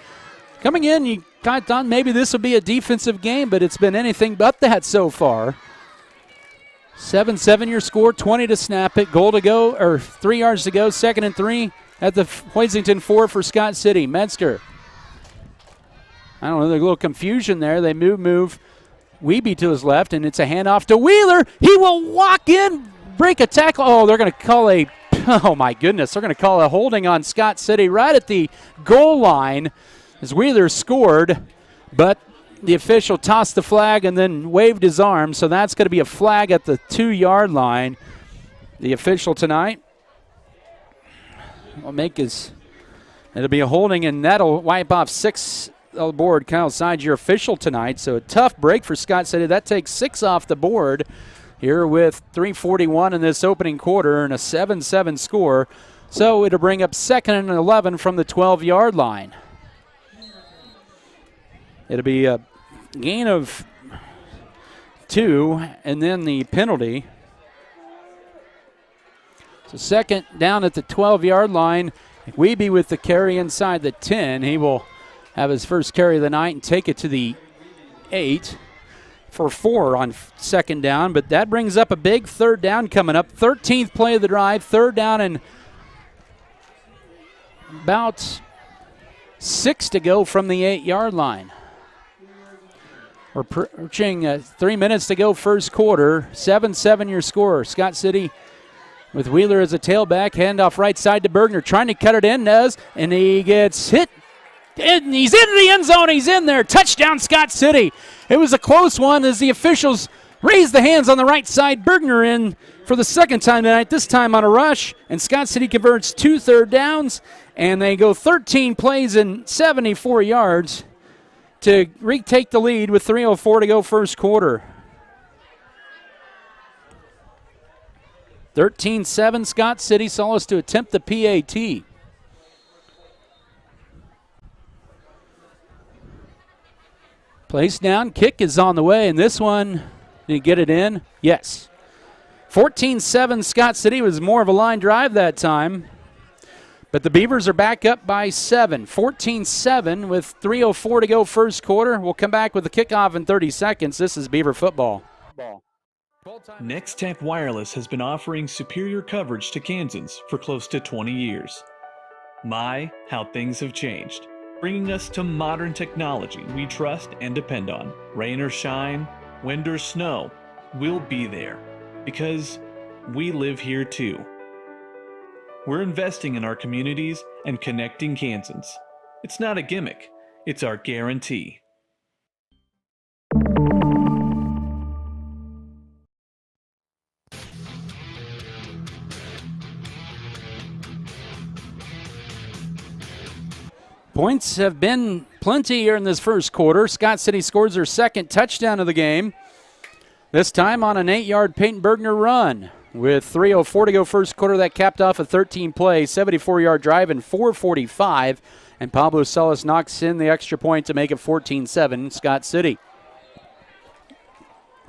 Coming in, you kind of thought maybe this would be a defensive game, but it's been anything but that so far. 7-7 your score, 20 to snap it, goal to go, or 3 yards to go, 2nd and 3 at the Hoisington 4 for Scott City. Metzger. I don't know, there's a little confusion there. They move Weeby to his left, and it's a handoff to Wheeler. He will walk in, break a tackle. Oh, they're going to call oh my goodness, they're going to call a holding on Scott City right at the goal line as Wheeler scored, but the official tossed the flag and then waved his arm, so that's going to be a flag at the 2-yard line. The official tonight will it'll be a holding, and that'll wipe off 6 on the board. Kyle Sides, your official tonight, so a tough break for Scott City. That takes 6 off the board here with 3:41 in this opening quarter and a 7-7 score. So it'll bring up 2nd and 11 from the 12-yard line. It'll be a gain of 2 and then the penalty. So 2nd down at the 12-yard line. Weeby with the carry inside the 10. He will have his first carry of the night and take it to the 8 for 4 on 2nd down. But that brings up a big 3rd down coming up. 13th play of the drive, 3rd down and about 6 to go from the 8-yard line. We're approaching 3 minutes to go first quarter. 7-7 your score. Scott City with Wheeler as a tailback. Handoff right side to Bergner. Trying to cut it in, and he gets hit. And he's in the end zone. He's in there. Touchdown, Scott City. It was a close one as the officials raised the hands on the right side. Bergner in for the 2nd time tonight, this time on a rush. And Scott City converts 2 third downs, and they go 13 plays and 74 yards to retake the lead with 3:04 to go first quarter. 13-7 Scott City saw us to attempt the PAT. Place down, kick is on the way, and this one, did he get it in? Yes. 14-7 Scott City was more of a line drive that time. But the Beavers are back up by 7. 14-7 with 3:04 to go first quarter. We'll come back with the kickoff in 30 seconds. This is Beaver football. Next Tech Wireless has been offering superior coverage to Kansans for close to 20 years. My, how things have changed. Bringing us to modern technology we trust and depend on. Rain or shine, wind or snow, we'll be there because we live here too. We're investing in our communities and connecting Kansans. It's not a gimmick, it's our guarantee. Points have been plenty here in this first quarter. Scott City scores their 2nd touchdown of the game, this time on an 8-yard Peyton Bergner run. With 3:04 to go first quarter, that capped off a 13-play, 74-yard drive in 4:45, and Pablo Salas knocks in the extra point to make it 14-7 Scott City.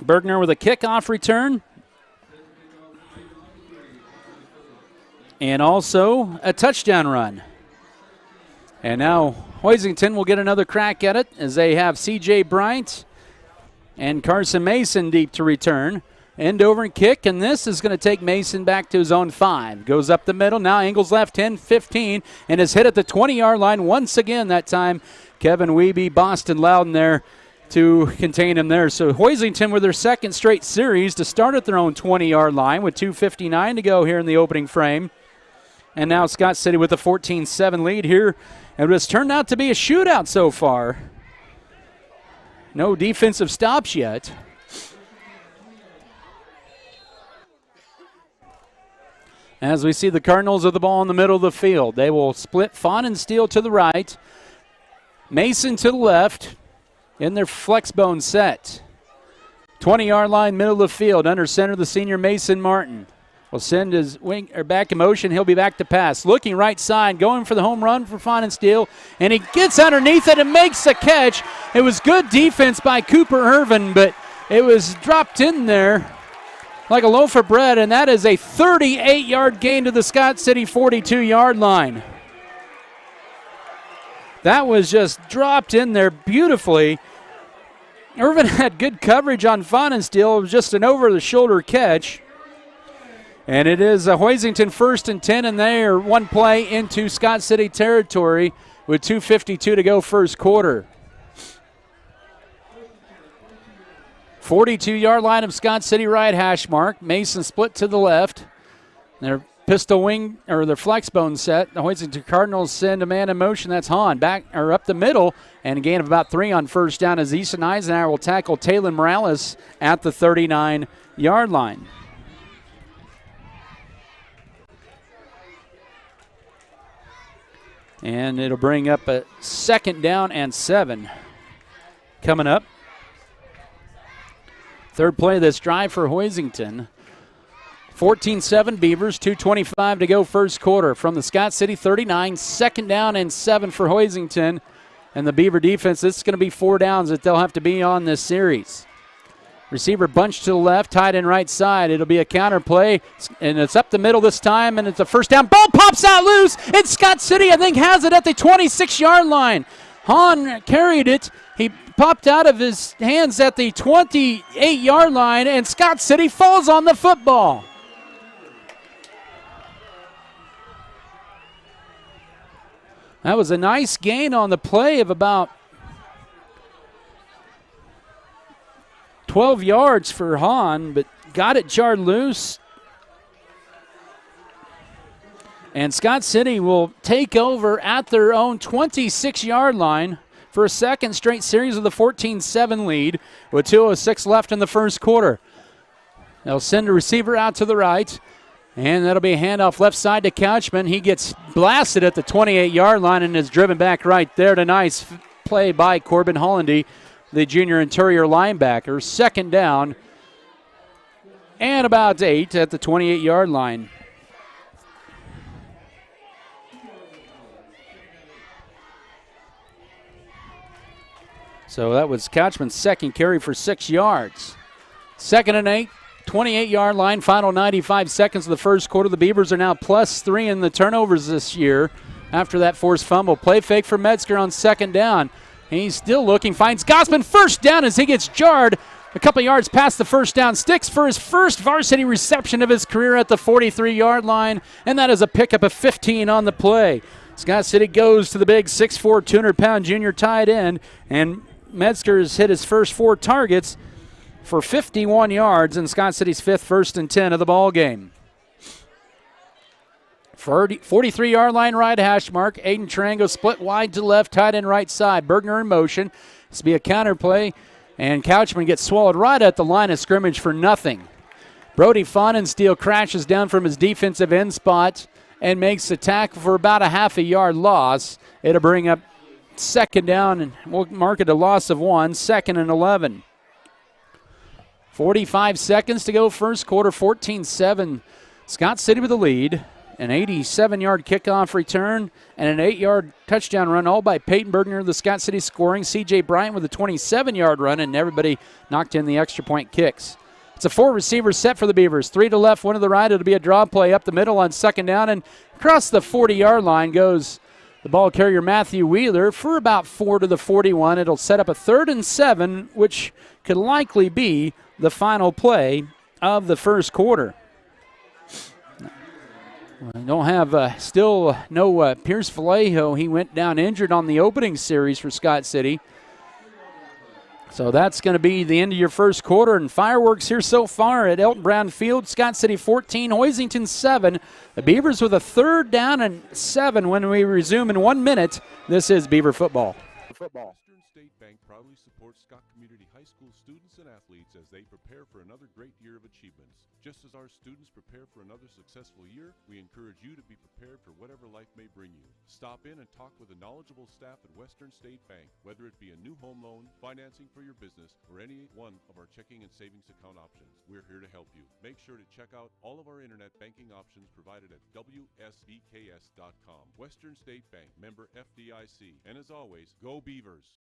Bergner with a kickoff return. And also a touchdown run. And now Hoisington will get another crack at it as they have C.J. Bryant and Carson Mason deep to return. End over and kick, and this is going to take Mason back to his own 5. Goes up the middle, now angles left 10, 15, and is hit at the 20-yard line once again. That time, Kevin Wiebe, Boston Loudon there to contain him there. So Hoisington with their second straight series to start at their own 20-yard line with 2:59 to go here in the opening frame. And now Scott City with a 14-7 lead here. And it has turned out to be a shootout so far. No defensive stops yet. As we see the Cardinals with the ball in the middle of the field. They will split Fawn and Steele to the right. Mason to the left in their flex bone set. 20-yard line, middle of the field. Under center, the senior Mason Martin will send his wing or back in motion. He'll be back to pass. Looking right side, going for the home run for Fawn and Steele. And he gets underneath it and makes a catch. It was good defense by Cooper Irvin, but it was dropped in there like a loaf of bread, and that is a 38-yard gain to the Scott City 42-yard line. That was just dropped in there beautifully. Irvin had good coverage on Fawnensteel. It was just an over-the-shoulder catch. And it is a Hoisington 1st and 10, and they are one play into Scott City territory with 2:52 to go first quarter. 42-yard line of Scott City right hash mark. Mason split to the left. Their pistol wing or their flex bone set. The Hoisington Cardinals send a man in motion. That's Hahn back or up the middle, and a gain of about 3 on first down as Easton Eisenhower will tackle Taylor Morales at the 39-yard line. And it'll bring up a 2nd down and 7 coming up. Third play of this drive for Hoisington. 14-7 Beavers, 2:25 to go first quarter. From the Scott City 39, 2nd down and 7 for Hoisington. And the Beaver defense, this is going to be 4 downs that they'll have to be on this series. Receiver bunched to the left, tight end right side. It'll be a counter play, and it's up the middle this time, and it's a first down. Ball pops out loose, and Scott City, I think, has it at the 26-yard line. Hahn carried it. He popped out of his hands at the 28-yard line, and Scott City falls on the football. That was a nice gain on the play of about 12 yards for Hahn, but got it jarred loose. And Scott City will take over at their own 26-yard line for a second straight series of the 14-7 lead with 2:06 left in the first quarter. They'll send a receiver out to the right, and that'll be a handoff left side to Couchman. He gets blasted at the 28-yard line and is driven back right there. To nice play by Corbin Hollandy, the junior interior linebacker. 2nd down and about 8 at the 28-yard line. So that was Couchman's second carry for 6 yards. 2nd and 8, 28-yard line, final 95 seconds of the first quarter. The Beavers are now +3 in the turnovers this year after that forced fumble. Play fake for Metzger on 2nd down. He's still looking, finds Gossman, first down as he gets jarred a couple yards past the first down sticks for his first varsity reception of his career at the 43-yard line, and that is a pickup of 15 on the play. Scott City goes to the big 6'4", 200-pound junior tight end, and Metzger has hit his first 4 targets for 51 yards in Scott City's 5th 1st and 10 of the ball game. 43-yard line right hash mark. Aiden Tarango split wide to left, tight end right side. Bergner in motion. This will be a counter play, and Couchman gets swallowed right at the line of scrimmage for nothing. Brody Fawnensteel crashes down from his defensive end spot and makes the tackle for about a half a yard loss. It'll bring up 2nd down, and we'll mark it a loss of 1, 2nd and 11. 45 seconds to go first quarter, 14-7. Scott City with the lead. an 87-yard kickoff return, and an 8-yard touchdown run, all by Peyton Bergner, the Scott City scoring. C.J. Bryant with a 27-yard run, and everybody knocked in the extra point kicks. It's a 4-receiver set for the Beavers. 3 to the left, 1 to the right. It'll be a draw play up the middle on second down, and across the 40-yard line goes the ball carrier Matthew Wheeler for about 4 to the 41. It'll set up a 3rd and 7, which could likely be the final play of the first quarter. We don't have still no Pierce Vallejo. He went down injured on the opening series for Scott City. So that's going to be the end of your first quarter, and fireworks here so far at Elton Brown Field. Scott City 14, Hoisington 7. The Beavers with a 3rd down and 7 when we resume in 1 minute. This is Beaver football. Western State Bank proudly supports Scott Community High School students and athletes as they prepare for another great year of achievements. Just as our students prepare for another successful year, we encourage you to be prepared for whatever life may bring you. Stop in and talk with a knowledgeable staff at Western State Bank, whether it be a new home loan, financing for your business, or any one of our checking and savings account options. We're here to help you. Make sure to check out all of our internet banking options provided at WSBKS.com. Western State Bank, member FDIC. And as always, go Beavers!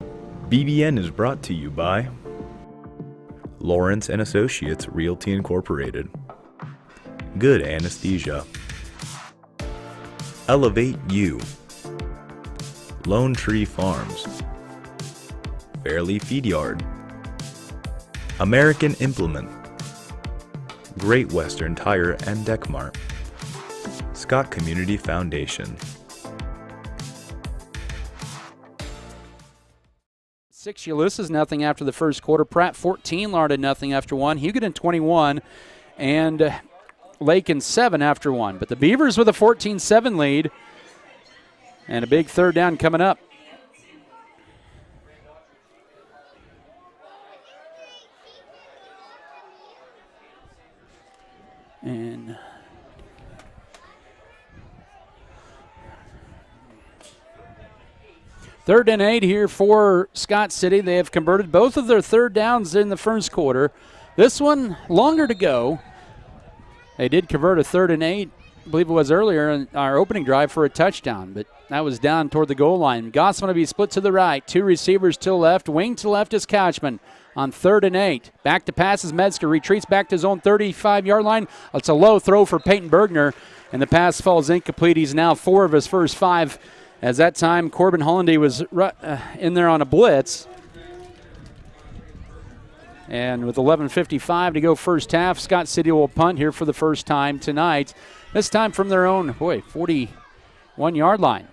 BBN is brought to you by Lawrence & Associates Realty Incorporated, Good Anesthesia, Elevate You, Lone Tree Farms, Fairleigh Feed Yard, American Implement, Great Western Tire and Deck Mart, Scott Community Foundation. 6 Ulysses, nothing after the first quarter. Pratt 14, Larned nothing after 1. Hugoton 21, and Lakin 7 after 1. But the Beavers with a 14-7 lead, and a big 3rd down coming up. And 3rd and 8 here for Scott City. They have converted both of their 3rd downs in the first quarter. This one longer to go. They did convert a 3rd and 8, I believe it was earlier in our opening drive for a touchdown, but that was down toward the goal line. Goss going to be split to the right. 2 receivers to the left. Wing to the left is Couchman on 3rd and 8. Back to passes. Metzger retreats back to his own 35-yard line. It's a low throw for Peyton Bergner, and the pass falls incomplete. He's now 4 of his first 5. As that time, Corbin Hollandy was in there on a blitz. And with 11:55 to go first half, Scott City will punt here for the first time tonight. This time from their own, 41-yard line.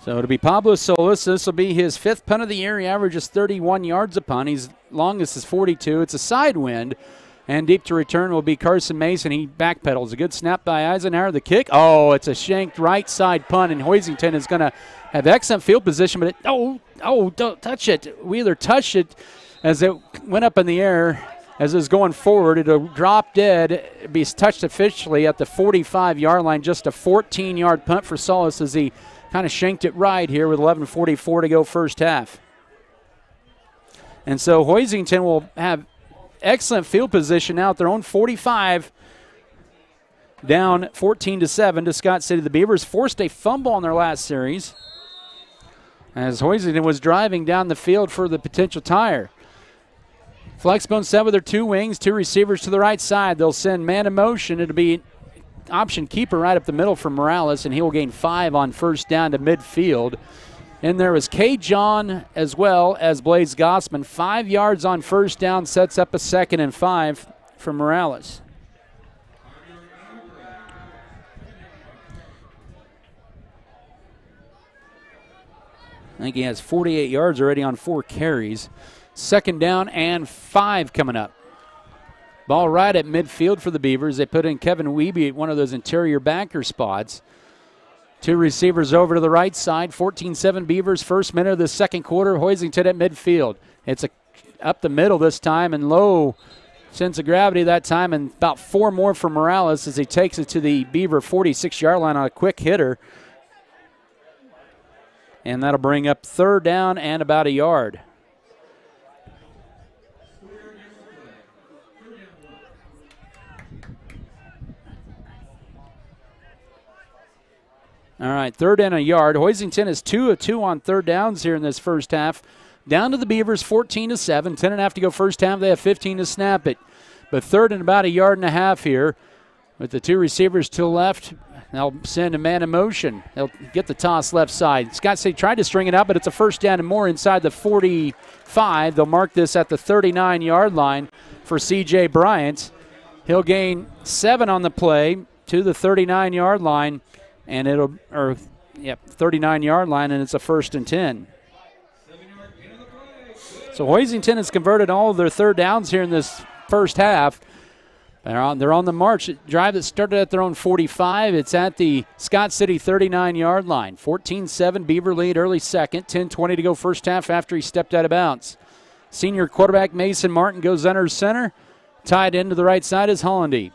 So it'll be Pablo Solis. This will be his 5th punt of the year. He averages 31 yards a punt. His longest is 42. It's a side wind. And deep to return will be Carson Mason. He backpedals. A good snap by Eisenhower. The kick. Oh, it's a shanked right side punt, and Hoisington is going to have excellent field position, but don't touch it. Wheeler touched it as it went up in the air. As it was going forward, it'll drop dead. It'll be touched officially at the 45-yard line. Just a 14-yard punt for Solis as he kind of shanked it right here with 11:44 to go first half. And so Hoisington will have excellent field position now at their own 45, down 14-7 to Scott City. The Beavers forced a fumble on their last series as Hoisington was driving down the field for the potential tire. Flexbone set with their 2 wings, 2 receivers to the right side. They'll send man in motion. It'll be option keeper right up the middle for Morales, and he will gain 5 on first down to midfield. And there was K. John as well as Blaze Gossman. 5 yards on first down, sets up a 2nd and 5 for Morales. I think he has 48 yards already on 4 carries. 2nd down and 5 coming up. Ball right at midfield for the Beavers. They put in Kevin Wiebe at one of those interior backer spots. 2 receivers over to the right side. 14-7 Beavers, first minute of the second quarter. Hoisington at midfield. It's up the middle this time and low sense of gravity that time, and about 4 more for Morales as he takes it to the Beaver 46-yard line on a quick hitter. And that'll bring up 3rd down and about a yard. All right, 3rd and a yard. Hoisington is 2 of 2 on 3rd downs here in this first half. Down to the Beavers, 14-7. 10.5 to go first half. They have 15 to snap it. But 3rd and about a yard and a half here with the 2 receivers to the left. They'll send a man in motion. They'll get the toss left side. Scott City tried to string it out, but it's a first down and more inside the 45. They'll mark this at the 39-yard line for C.J. Bryant. He'll gain 7 on the play to the 39-yard line, and 39-yard line, and it's a 1st and 10. So Hoisington has converted all of their 3rd downs here in this first half. They're on the march. Drive that started at their own 45. It's at the Scott City 39-yard line. 14-7 Beaver lead early second. 10:20 to go first half after he stepped out of bounds. Senior quarterback Mason Martin goes under center. Tied into the right side is Hollandy.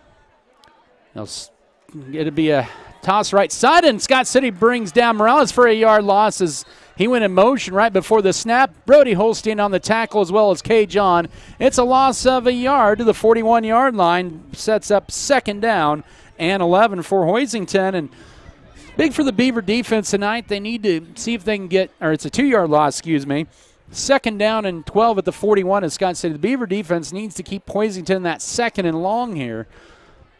It'll be a toss right side, and Scott City brings down Morales for a yard loss as he went in motion right before the snap. Brody Holstein on the tackle as well as K. John. It's a loss of a yard to the 41-yard line. Sets up 2nd down and 11 for Hoisington. And big for the Beaver defense tonight. They need to see if they can get, or it's a 2-yard loss, 2nd down and 12 at the 41 as Scott City. The Beaver defense needs to keep Hoisington that 2nd and long here.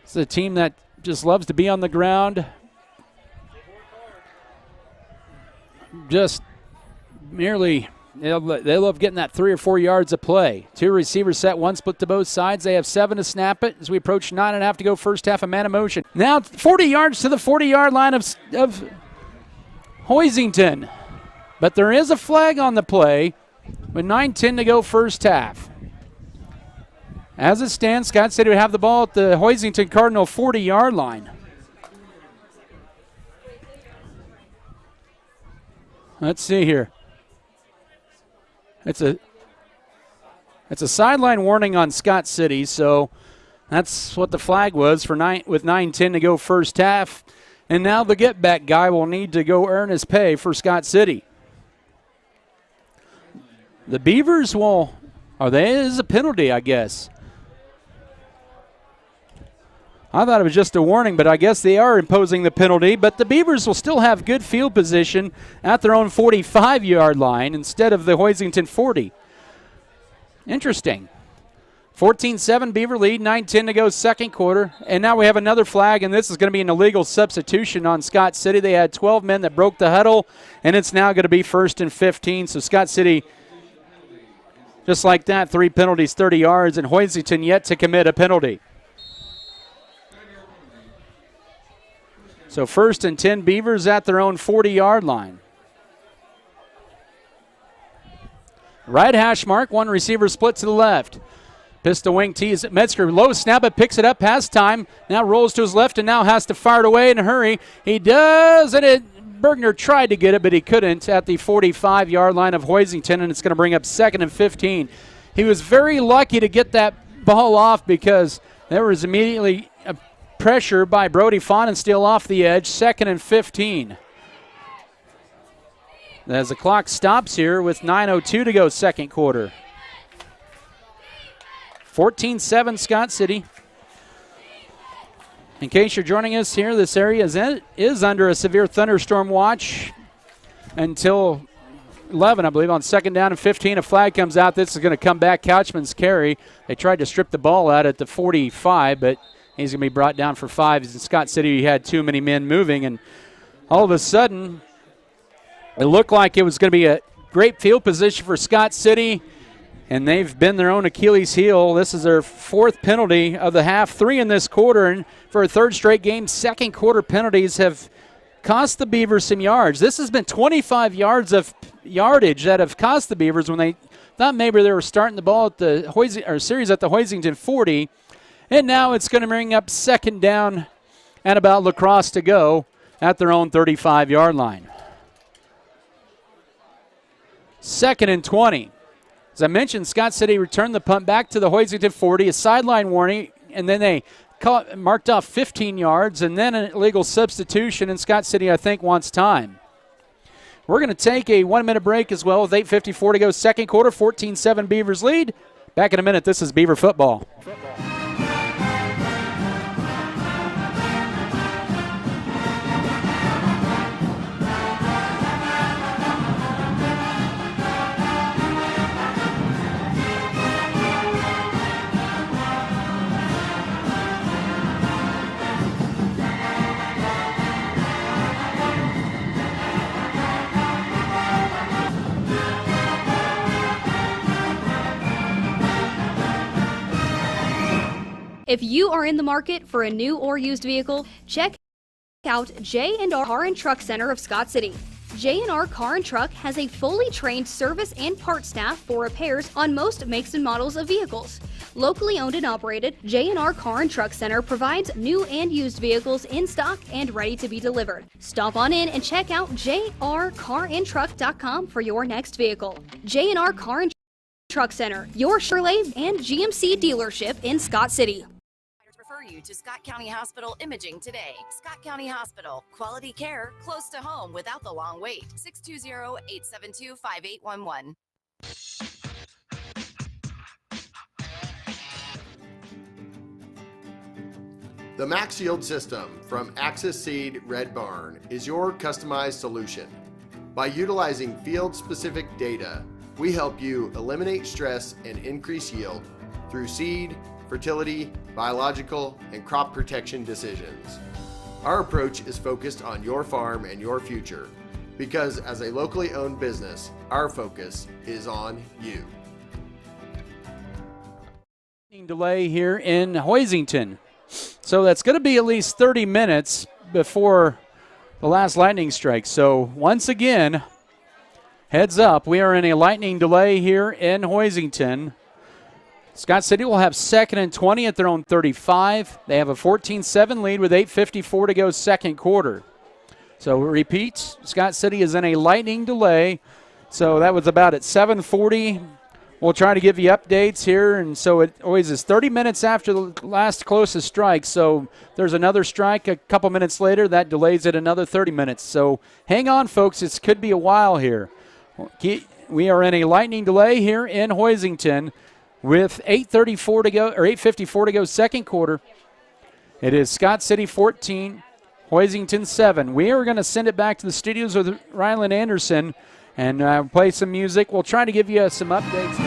It's a team that just loves to be on the ground. Just merely, they love getting that 3 or 4 yards of play. 2 receivers set, 1 split to both sides. They have 7 to snap it as we approach 9.5 to go first half, a man in motion. Now 40 yards to the 40-yard line of Hoisington. But there is a flag on the play with 9:10 to go first half. As it stands, Scott City would have the ball at the Hoisington Cardinal 40-yard line. Let's see here. It's a sideline warning on Scott City, so that's what the flag was for with 9:10 to go first half. And now the get-back guy will need to go earn his pay for Scott City. The Beavers there is a penalty, I guess. I thought it was just a warning, but I guess they are imposing the penalty. But the Beavers will still have good field position at their own 45-yard line instead of the Hoisington 40. Interesting. 14-7 Beaver lead, 9:10 to go second quarter. And now we have another flag, and this is going to be an illegal substitution on Scott City. They had 12 men that broke the huddle, and it's now going to be 1st and 15. So Scott City, just like that, 3 penalties, 30 yards, and Hoisington yet to commit a penalty. So 1st and 10 Beavers at their own 40-yard line. Right hash mark, 1 receiver split to the left. Pistol wing tees at Metzger. Low snap it, picks it up, has time. Now rolls to his left and now has to fire it away in a hurry. He does, and Bergner tried to get it, but he couldn't at the 45-yard line of Hoisington, and it's going to bring up 2nd and 15. He was very lucky to get that ball off because there was immediately a pressure by Brody Fahnenstiel off the edge. 2nd and 15. As the clock stops here with 9:02 to go second quarter. 14-7 Scott City. In case you're joining us here, this area is under a severe thunderstorm watch until 11, I believe. On 2nd down and 15, a flag comes out. This is going to come back. Couchman's carry. They tried to strip the ball out at the 45, but he's going to be brought down for 5. In Scott City, had too many men moving, and all of a sudden, it looked like it was going to be a great field position for Scott City, and they've been their own Achilles heel. This is their 4th penalty of the half, 3 in this quarter, and for a 3rd straight game, second quarter penalties have cost the Beavers some yards. This has been 25 yards of yardage that have cost the Beavers when they thought maybe they were starting the ball at the series at the Hoisington 40, and now it's going to bring up 2nd down and about lacrosse to go at their own 35-yard line. 2nd and 20. As I mentioned, Scott City returned the punt back to the Hoisington 40, a sideline warning, and then they marked off 15 yards, and then an illegal substitution, and Scott City, I think, wants time. We're going to take a 1-minute break as well with 8:54 to go second quarter, 14-7 Beavers lead. Back in a minute. This is Beaver Football. If you are in the market for a new or used vehicle, check out J&R Car and Truck Center of Scott City. J&R Car and Truck has a fully trained service and parts staff for repairs on most makes and models of vehicles. Locally owned and operated, J&R Car and Truck Center provides new and used vehicles in stock and ready to be delivered. Stop on in and check out jrcarandtruck.com for your next vehicle. J&R Car and Truck Center, your Chevrolet and GMC dealership in Scott City. Refer you to Scott County Hospital Imaging today. Scott County Hospital, quality care close to home without the long wait. 620-872-5811. The Max Yield system from Axis Seed Red Barn is your customized solution. By utilizing field-specific data, we help you eliminate stress and increase yield through seed, fertility, biological, and crop protection decisions. Our approach is focused on your farm and your future because as a locally owned business, our focus is on you. Delay here in Hoisington. So that's going to be at least 30 minutes before the last lightning strike. So once again, heads up, we are in a lightning delay here in Hoisington. Scott City will have 2nd and 20 at their own 35. They have a 14-7 lead with 8:54 to go second quarter. So repeat, Scott City is in a lightning delay. So that was about at 7:40. We'll try to give you updates here, and so it always is 30 minutes after the last closest strike. So there's another strike a couple minutes later. That delays it another 30 minutes. So hang on, folks. It could be a while here. We are in a lightning delay here in Hoisington with 8:34 to go, or 8:54 to go second quarter. It is Scott City 14, Hoisington 7. We are going to send it back to the studios with Rylan Anderson and play some music. We'll try to give you some updates.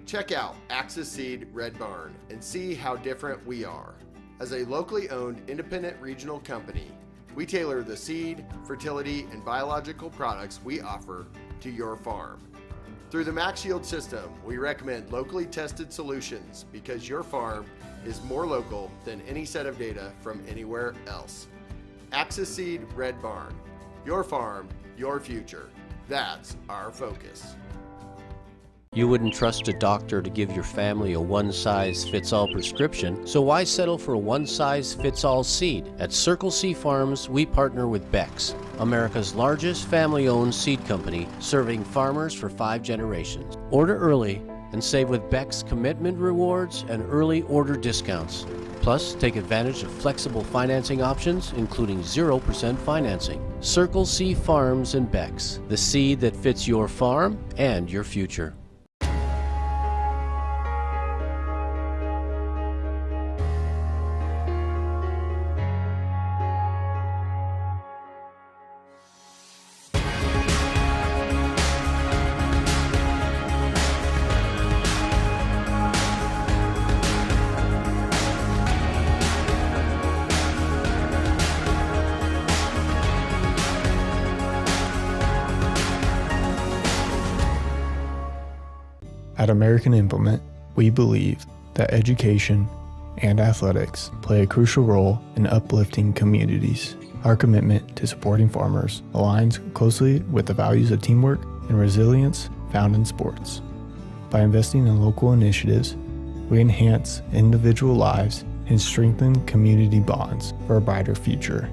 Check out Axis Seed Red Barn and see how different we are. As a locally owned independent regional company, we tailor the seed, fertility, and biological products we offer to your farm. Through the Max Yield system, we recommend locally tested solutions because your farm is more local than any set of data from anywhere else. Axis Seed Red Barn, your farm, your future. That's our focus. You wouldn't trust a doctor to give your family a one-size-fits-all prescription, so why settle for a one-size-fits-all seed? At Circle C Farms, we partner with Beck's, America's largest family-owned seed company, serving farmers for 5 generations. Order early and save with Beck's commitment rewards and early order discounts. Plus, take advantage of flexible financing options, including 0% financing. Circle C Farms and Beck's, the seed that fits your farm and your future. At American Implement, we believe that education and athletics play a crucial role in uplifting communities. Our commitment to supporting farmers aligns closely with the values of teamwork and resilience found in sports. By investing in local initiatives, we enhance individual lives and strengthen community bonds for a brighter future.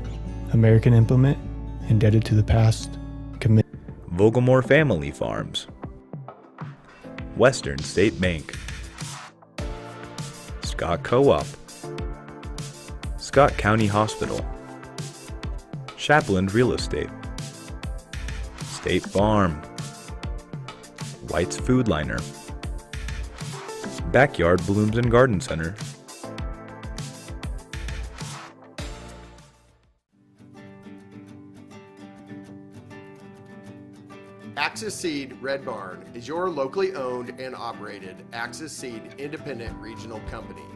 American Implement, indebted to the past, Vogelmore Family Farms, Western State Bank, Scott Co-op, Scott County Hospital, Chaplain Real Estate, State Farm, White's Food Liner, Backyard Blooms and Garden Center, Axis Seed Red Barn is your locally owned and operated Axis Seed independent regional company,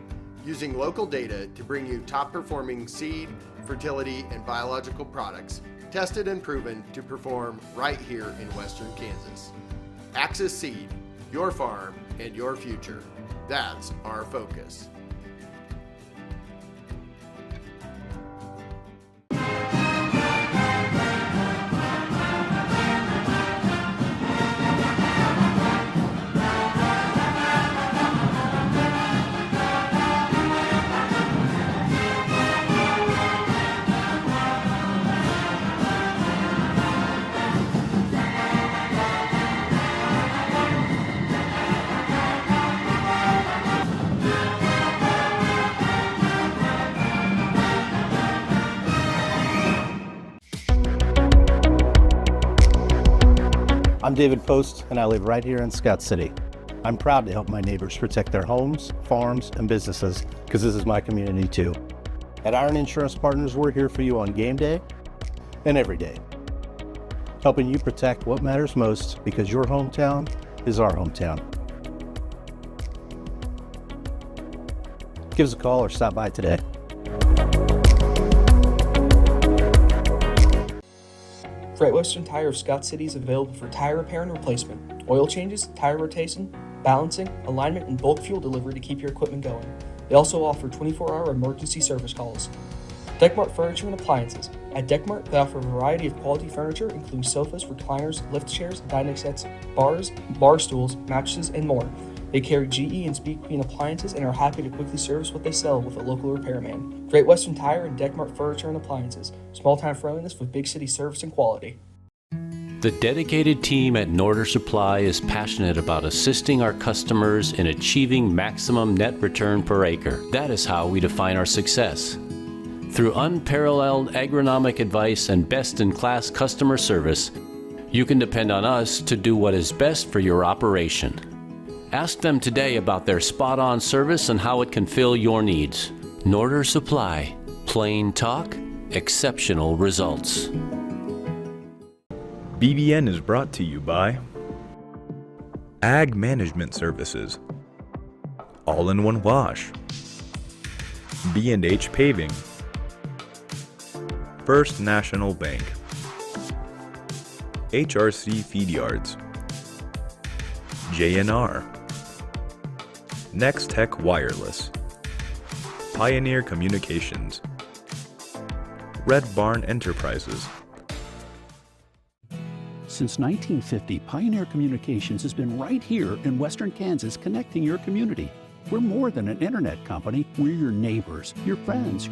using local data to bring you top performing seed, fertility, and biological products tested and proven to perform right here in Western Kansas. Axis Seed, your farm and your future. That's our focus. I'm David Post, and I live right here in Scott City. I'm proud to help my neighbors protect their homes, farms, and businesses, because this is my community too. At Iron Insurance Partners, we're here for you on game day and every day, helping you protect what matters most, because your hometown is our hometown. Give us a call or stop by today. Great Western Tire of Scott City is available for tire repair and replacement, oil changes, tire rotation, balancing, alignment, and bulk fuel delivery to keep your equipment going. They also offer 24-hour emergency service calls. Deckmart Furniture and Appliances. At Deckmart, they offer a variety of quality furniture, including sofas, recliners, lift chairs, dining sets, bars, bar stools, mattresses, and more. They carry GE and Speed Queen appliances and are happy to quickly service what they sell with a local repairman. Great Western Tire and Deckmart Furniture and Appliances. Small-time friendliness with big city service and quality. The dedicated team at Norder Supply is passionate about assisting our customers in achieving maximum net return per acre. That is how we define our success. Through unparalleled agronomic advice and best-in-class customer service, you can depend on us to do what is best for your operation. Ask them today about their spot-on service and how it can fill your needs. Norder Supply. Plain talk, exceptional results. BBN is brought to you by Ag Management Services, All-in-One Wash, B&H Paving, First National Bank, HRC Feed Yards, JNR, Next Tech Wireless, Pioneer Communications, Red Barn Enterprises. Since 1950, Pioneer Communications has been right here in Western Kansas, connecting your community. We're more than an internet company. We're your neighbors, your friends.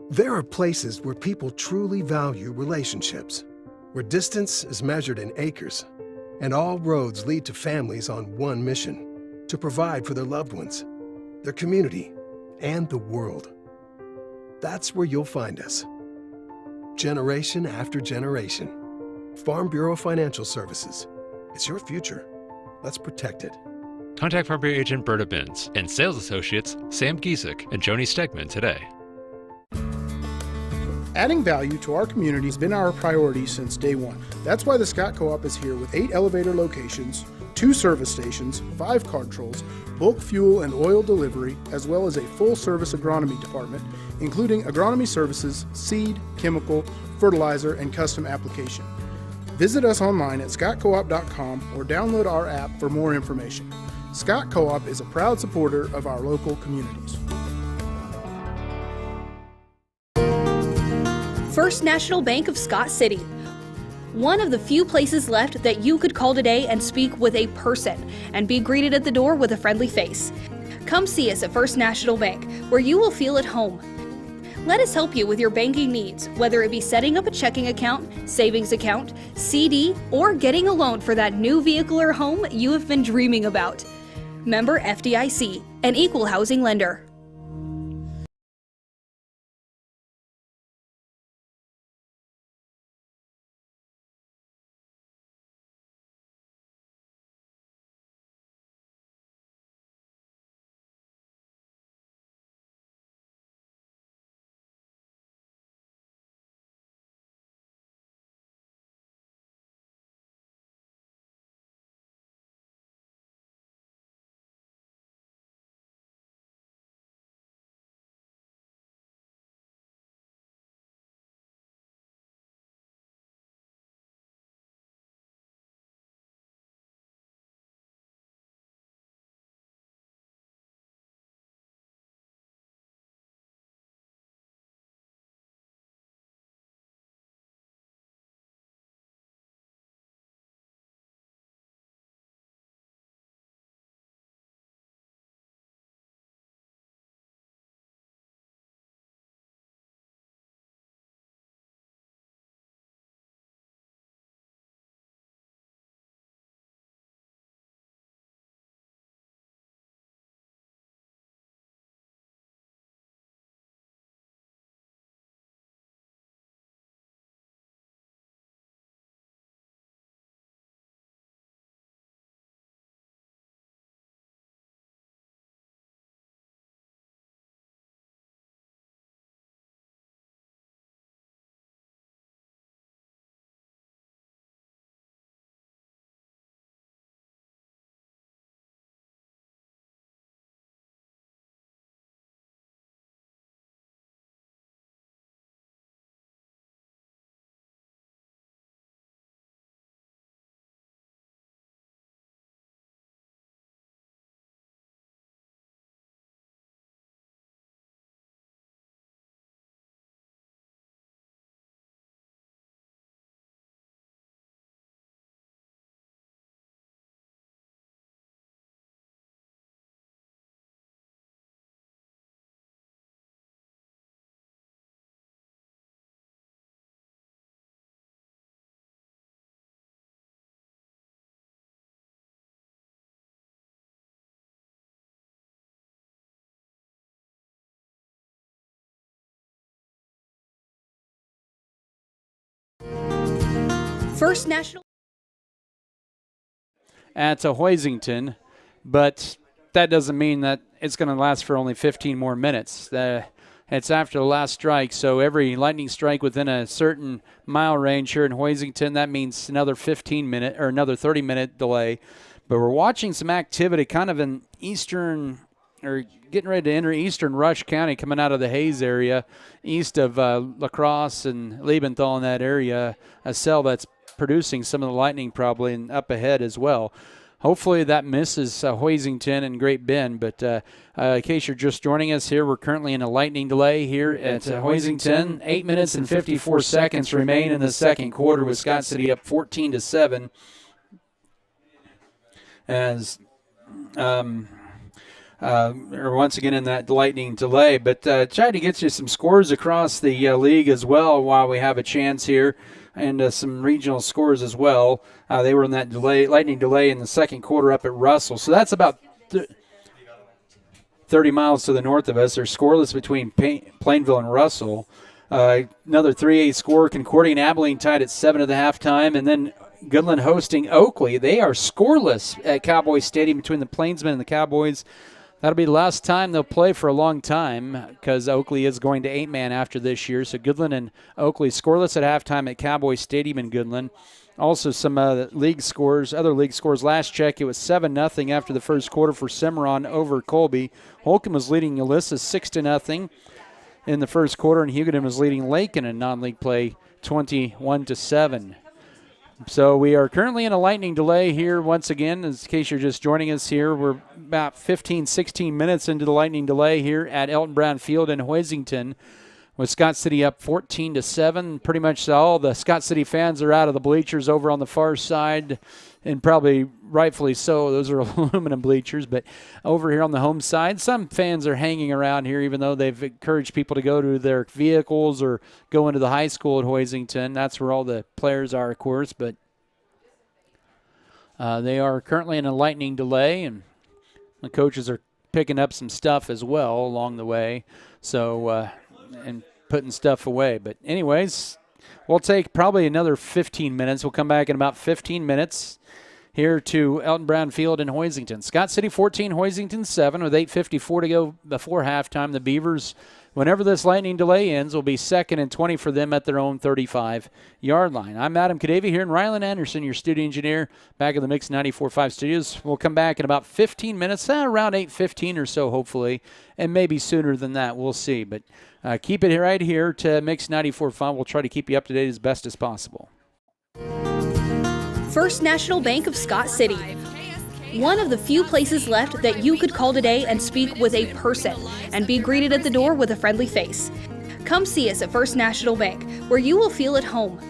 There are places where people truly value relationships, where distance is measured in acres, and all roads lead to families on one mission: to provide for their loved ones, their community, and the world. That's where you'll find us. Generation after generation. Farm Bureau Financial Services. It's your future. Let's protect it. Contact Farm Bureau Agent Berta Binns and Sales Associates Sam Giesick and Joni Stegman today. Adding value to our community has been our priority since day one. That's why the Scott Co-op is here with 8 elevator locations, 2 service stations, 5 card trolls, bulk fuel and oil delivery, as well as a full-service agronomy department, including agronomy services, seed, chemical, fertilizer, and custom application. Visit us online at scottcoop.com or download our app for more information. Scott Co-op is a proud supporter of our local communities. First National Bank of Scott City. One of the few places left that you could call today and speak with a person and be greeted at the door with a friendly face. Come see us at First National Bank, where you will feel at home. Let us help you with your banking needs, whether it be setting up a checking account, savings account, CD, or getting a loan for that new vehicle or home you have been dreaming about. Member FDIC, an equal housing lender. First National at Hoisington, but that doesn't mean that it's going to last for only 15 more minutes. It's after the last strike, so every lightning strike within a certain mile range here in Hoisington, that means another 15-minute or another 30-minute delay. But we're watching some activity kind of in eastern, or getting ready to enter eastern Rush County, coming out of the Hayes area, east of La Crosse and Liebenthal in that area, a cell that's producing some of the lightning probably, and up ahead as well. Hopefully that misses Hoisington and Great Bend, but in case you're just joining us here, we're currently in a lightning delay here at Hoisington. 8 minutes and 54 seconds remain in the second quarter with Scott City up 14-7. As or once again in that lightning delay, but try to get you some scores across the league as well while we have a chance here, and some regional scores as well. They were in that lightning delay in the second quarter up at Russell, so that's about 30 miles to the north of us. They're scoreless between Plainville and Russell. Another 3-8 score, Concordia and Abilene tied at 7 at the halftime, and then Goodland hosting Oakley. They are scoreless at Cowboy Stadium between the Plainsmen and the Cowboys. That'll be the last time they'll play for a long time, because Oakley is going to 8-man after this year. So Goodland and Oakley scoreless at halftime at Cowboy Stadium in Goodland. Also some league scores, other league scores. Last check, it was 7-0 after the first quarter for Cimarron over Colby. Holcomb was leading Ulysses 6-0 in the first quarter, and Hugoton was leading Lakin in non-league play 21-7. So we are currently in a lightning delay here once again. In case you're just joining us here, we're about 15, 16 minutes into the lightning delay here at Elton Brown Field in Hoisington, with Scott City up 14-7. Pretty much all the Scott City fans are out of the bleachers over on the far side, and probably rightfully so. Those are aluminum bleachers. But over here on the home side, some fans are hanging around here, even though they've encouraged people to go to their vehicles or go into the high school at Hoisington. That's where all the players are, of course. But they are currently in a lightning delay, and the coaches are picking up some stuff as well along the way. So, and putting stuff away. But anyways, we'll take probably another 15 minutes. We'll come back in about 15 minutes here to Elton Brown Field in Hoisington. Scott City 14, Hoisington 7 with 8:54 to go before halftime. The Beavers, whenever this lightning delay ends, will be 2nd and 20 for them at their own 35-yard line. I'm Adam Kadavy here, and Rylan Anderson, your studio engineer, back in the Mix 94.5 studios. We'll come back in about 15 minutes, around 8:15 or so, hopefully, and maybe sooner than that. We'll see. But keep it right here to Mix 94.5. We'll try to keep you up to date as best as possible. First National Bank of Scott City. One of the few places left that you could call today and speak with a person and be greeted at the door with a friendly face. Come see us at First National Bank, where you will feel at home.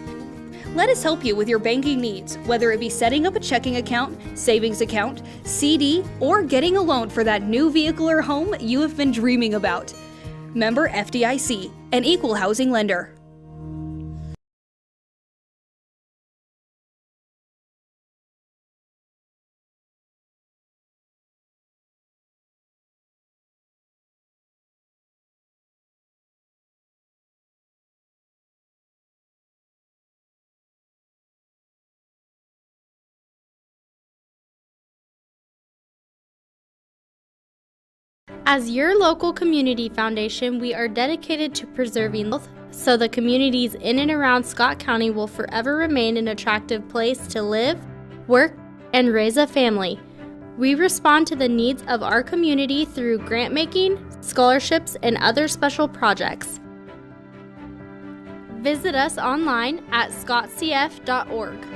Let us help you with your banking needs, whether it be setting up a checking account, savings account, CD, or getting a loan for that new vehicle or home you have been dreaming about. Member FDIC, an equal housing lender. As your local community foundation, we are dedicated to preserving health so the communities in and around Scott County will forever remain an attractive place to live, work, and raise a family. We respond to the needs of our community through grant making, scholarships, and other special projects. Visit us online at scottcf.org.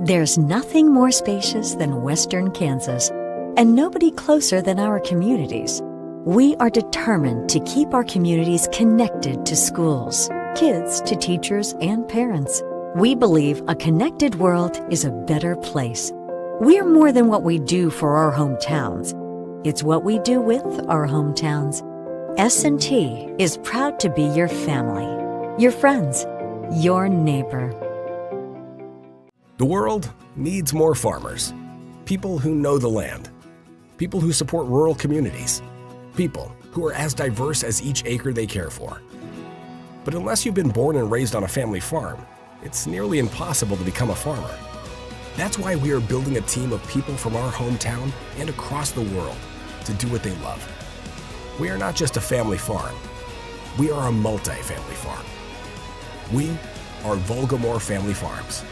There's nothing more spacious than Western Kansas, and nobody closer than our communities. We are determined to keep our communities connected to schools, kids to teachers and parents. We believe a connected world is a better place. We're more than what we do for our hometowns. It's what we do with our hometowns. S&T is proud to be your family, your friends, your neighbor. The world needs more farmers. People who know the land. People who support rural communities. People who are as diverse as each acre they care for. But unless you've been born and raised on a family farm, it's nearly impossible to become a farmer. That's why we are building a team of people from our hometown and across the world to do what they love. We are not just a family farm. We are a multi-family farm. We are Volgamore Family Farms.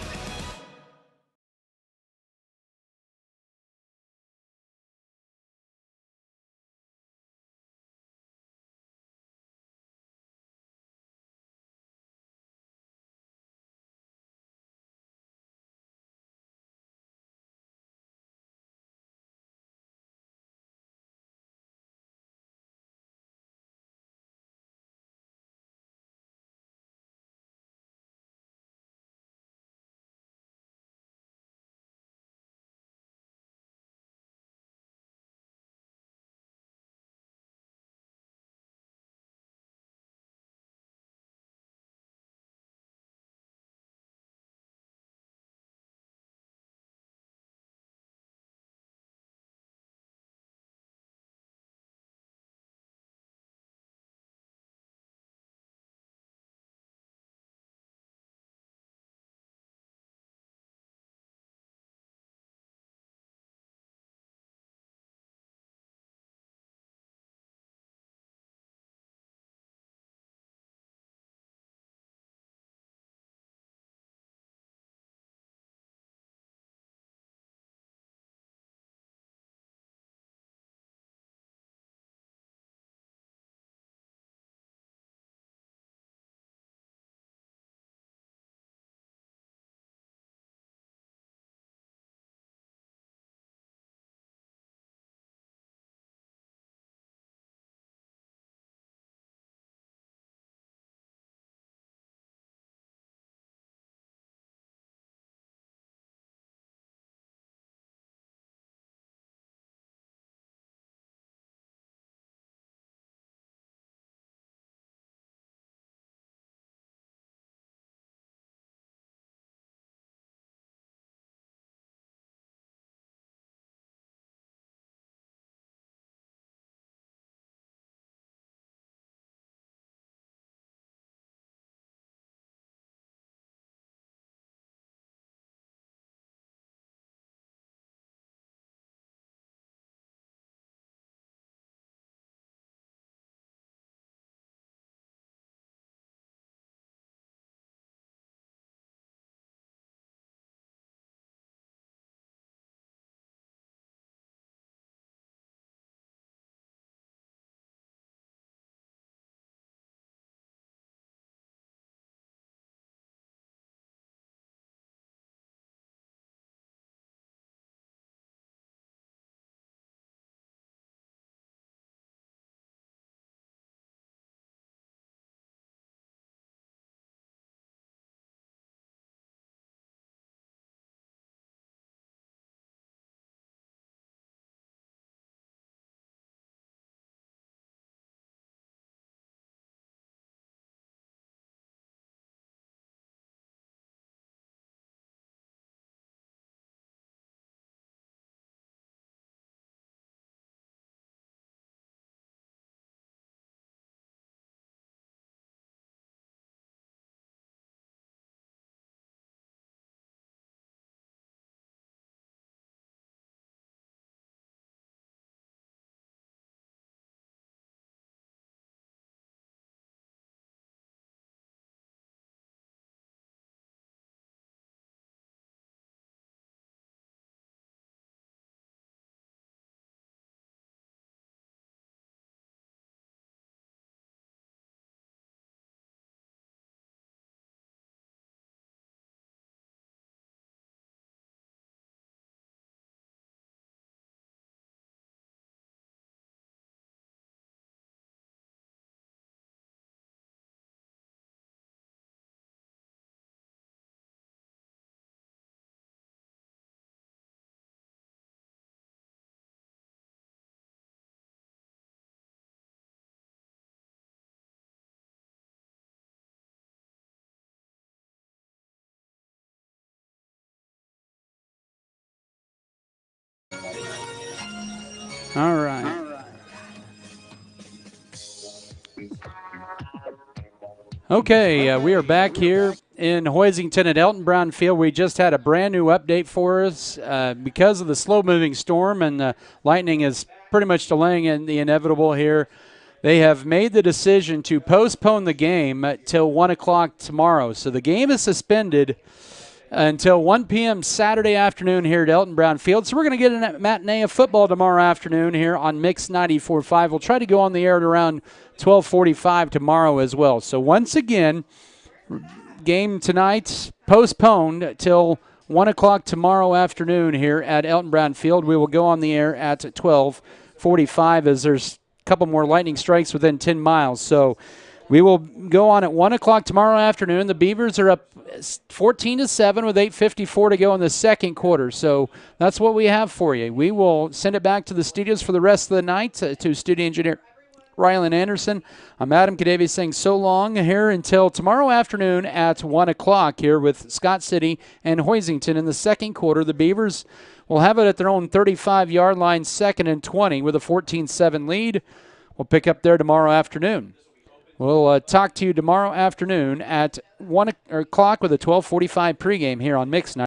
All right. Okay, we are back here in Hoisington at Elton Brown Field. We just had a brand new update for us because of the slow-moving storm, and the lightning is pretty much delaying the inevitable here. They have made the decision to postpone the game till 1 o'clock tomorrow. So the game is suspended until 1 p.m. Saturday afternoon here at Elton Brown Field. So we're going to get a matinee of football tomorrow afternoon here on Mix 94.5. We'll try to go on the air at around 12:45 tomorrow as well. So once again, game tonight postponed till 1 o'clock tomorrow afternoon here at Elton Brown Field. We will go on the air at 12:45 as there's a couple more lightning strikes within 10 miles. So we will go on at 1 o'clock tomorrow afternoon. The Beavers are up 14-7 with 8:54 to go in the second quarter. So that's what we have for you. We will send it back to the studios for the rest of the night to studio engineer Rylan Anderson. I'm Adam Kadavy saying so long here until tomorrow afternoon at 1 o'clock here with Scott City and Hoisington in the second quarter. The Beavers will have it at their own 35-yard line, 2nd and 20 with a 14-7 lead. We'll pick up there tomorrow afternoon. We'll talk to you tomorrow afternoon at 1 o'clock with a 12:45 pregame here on Mix 9.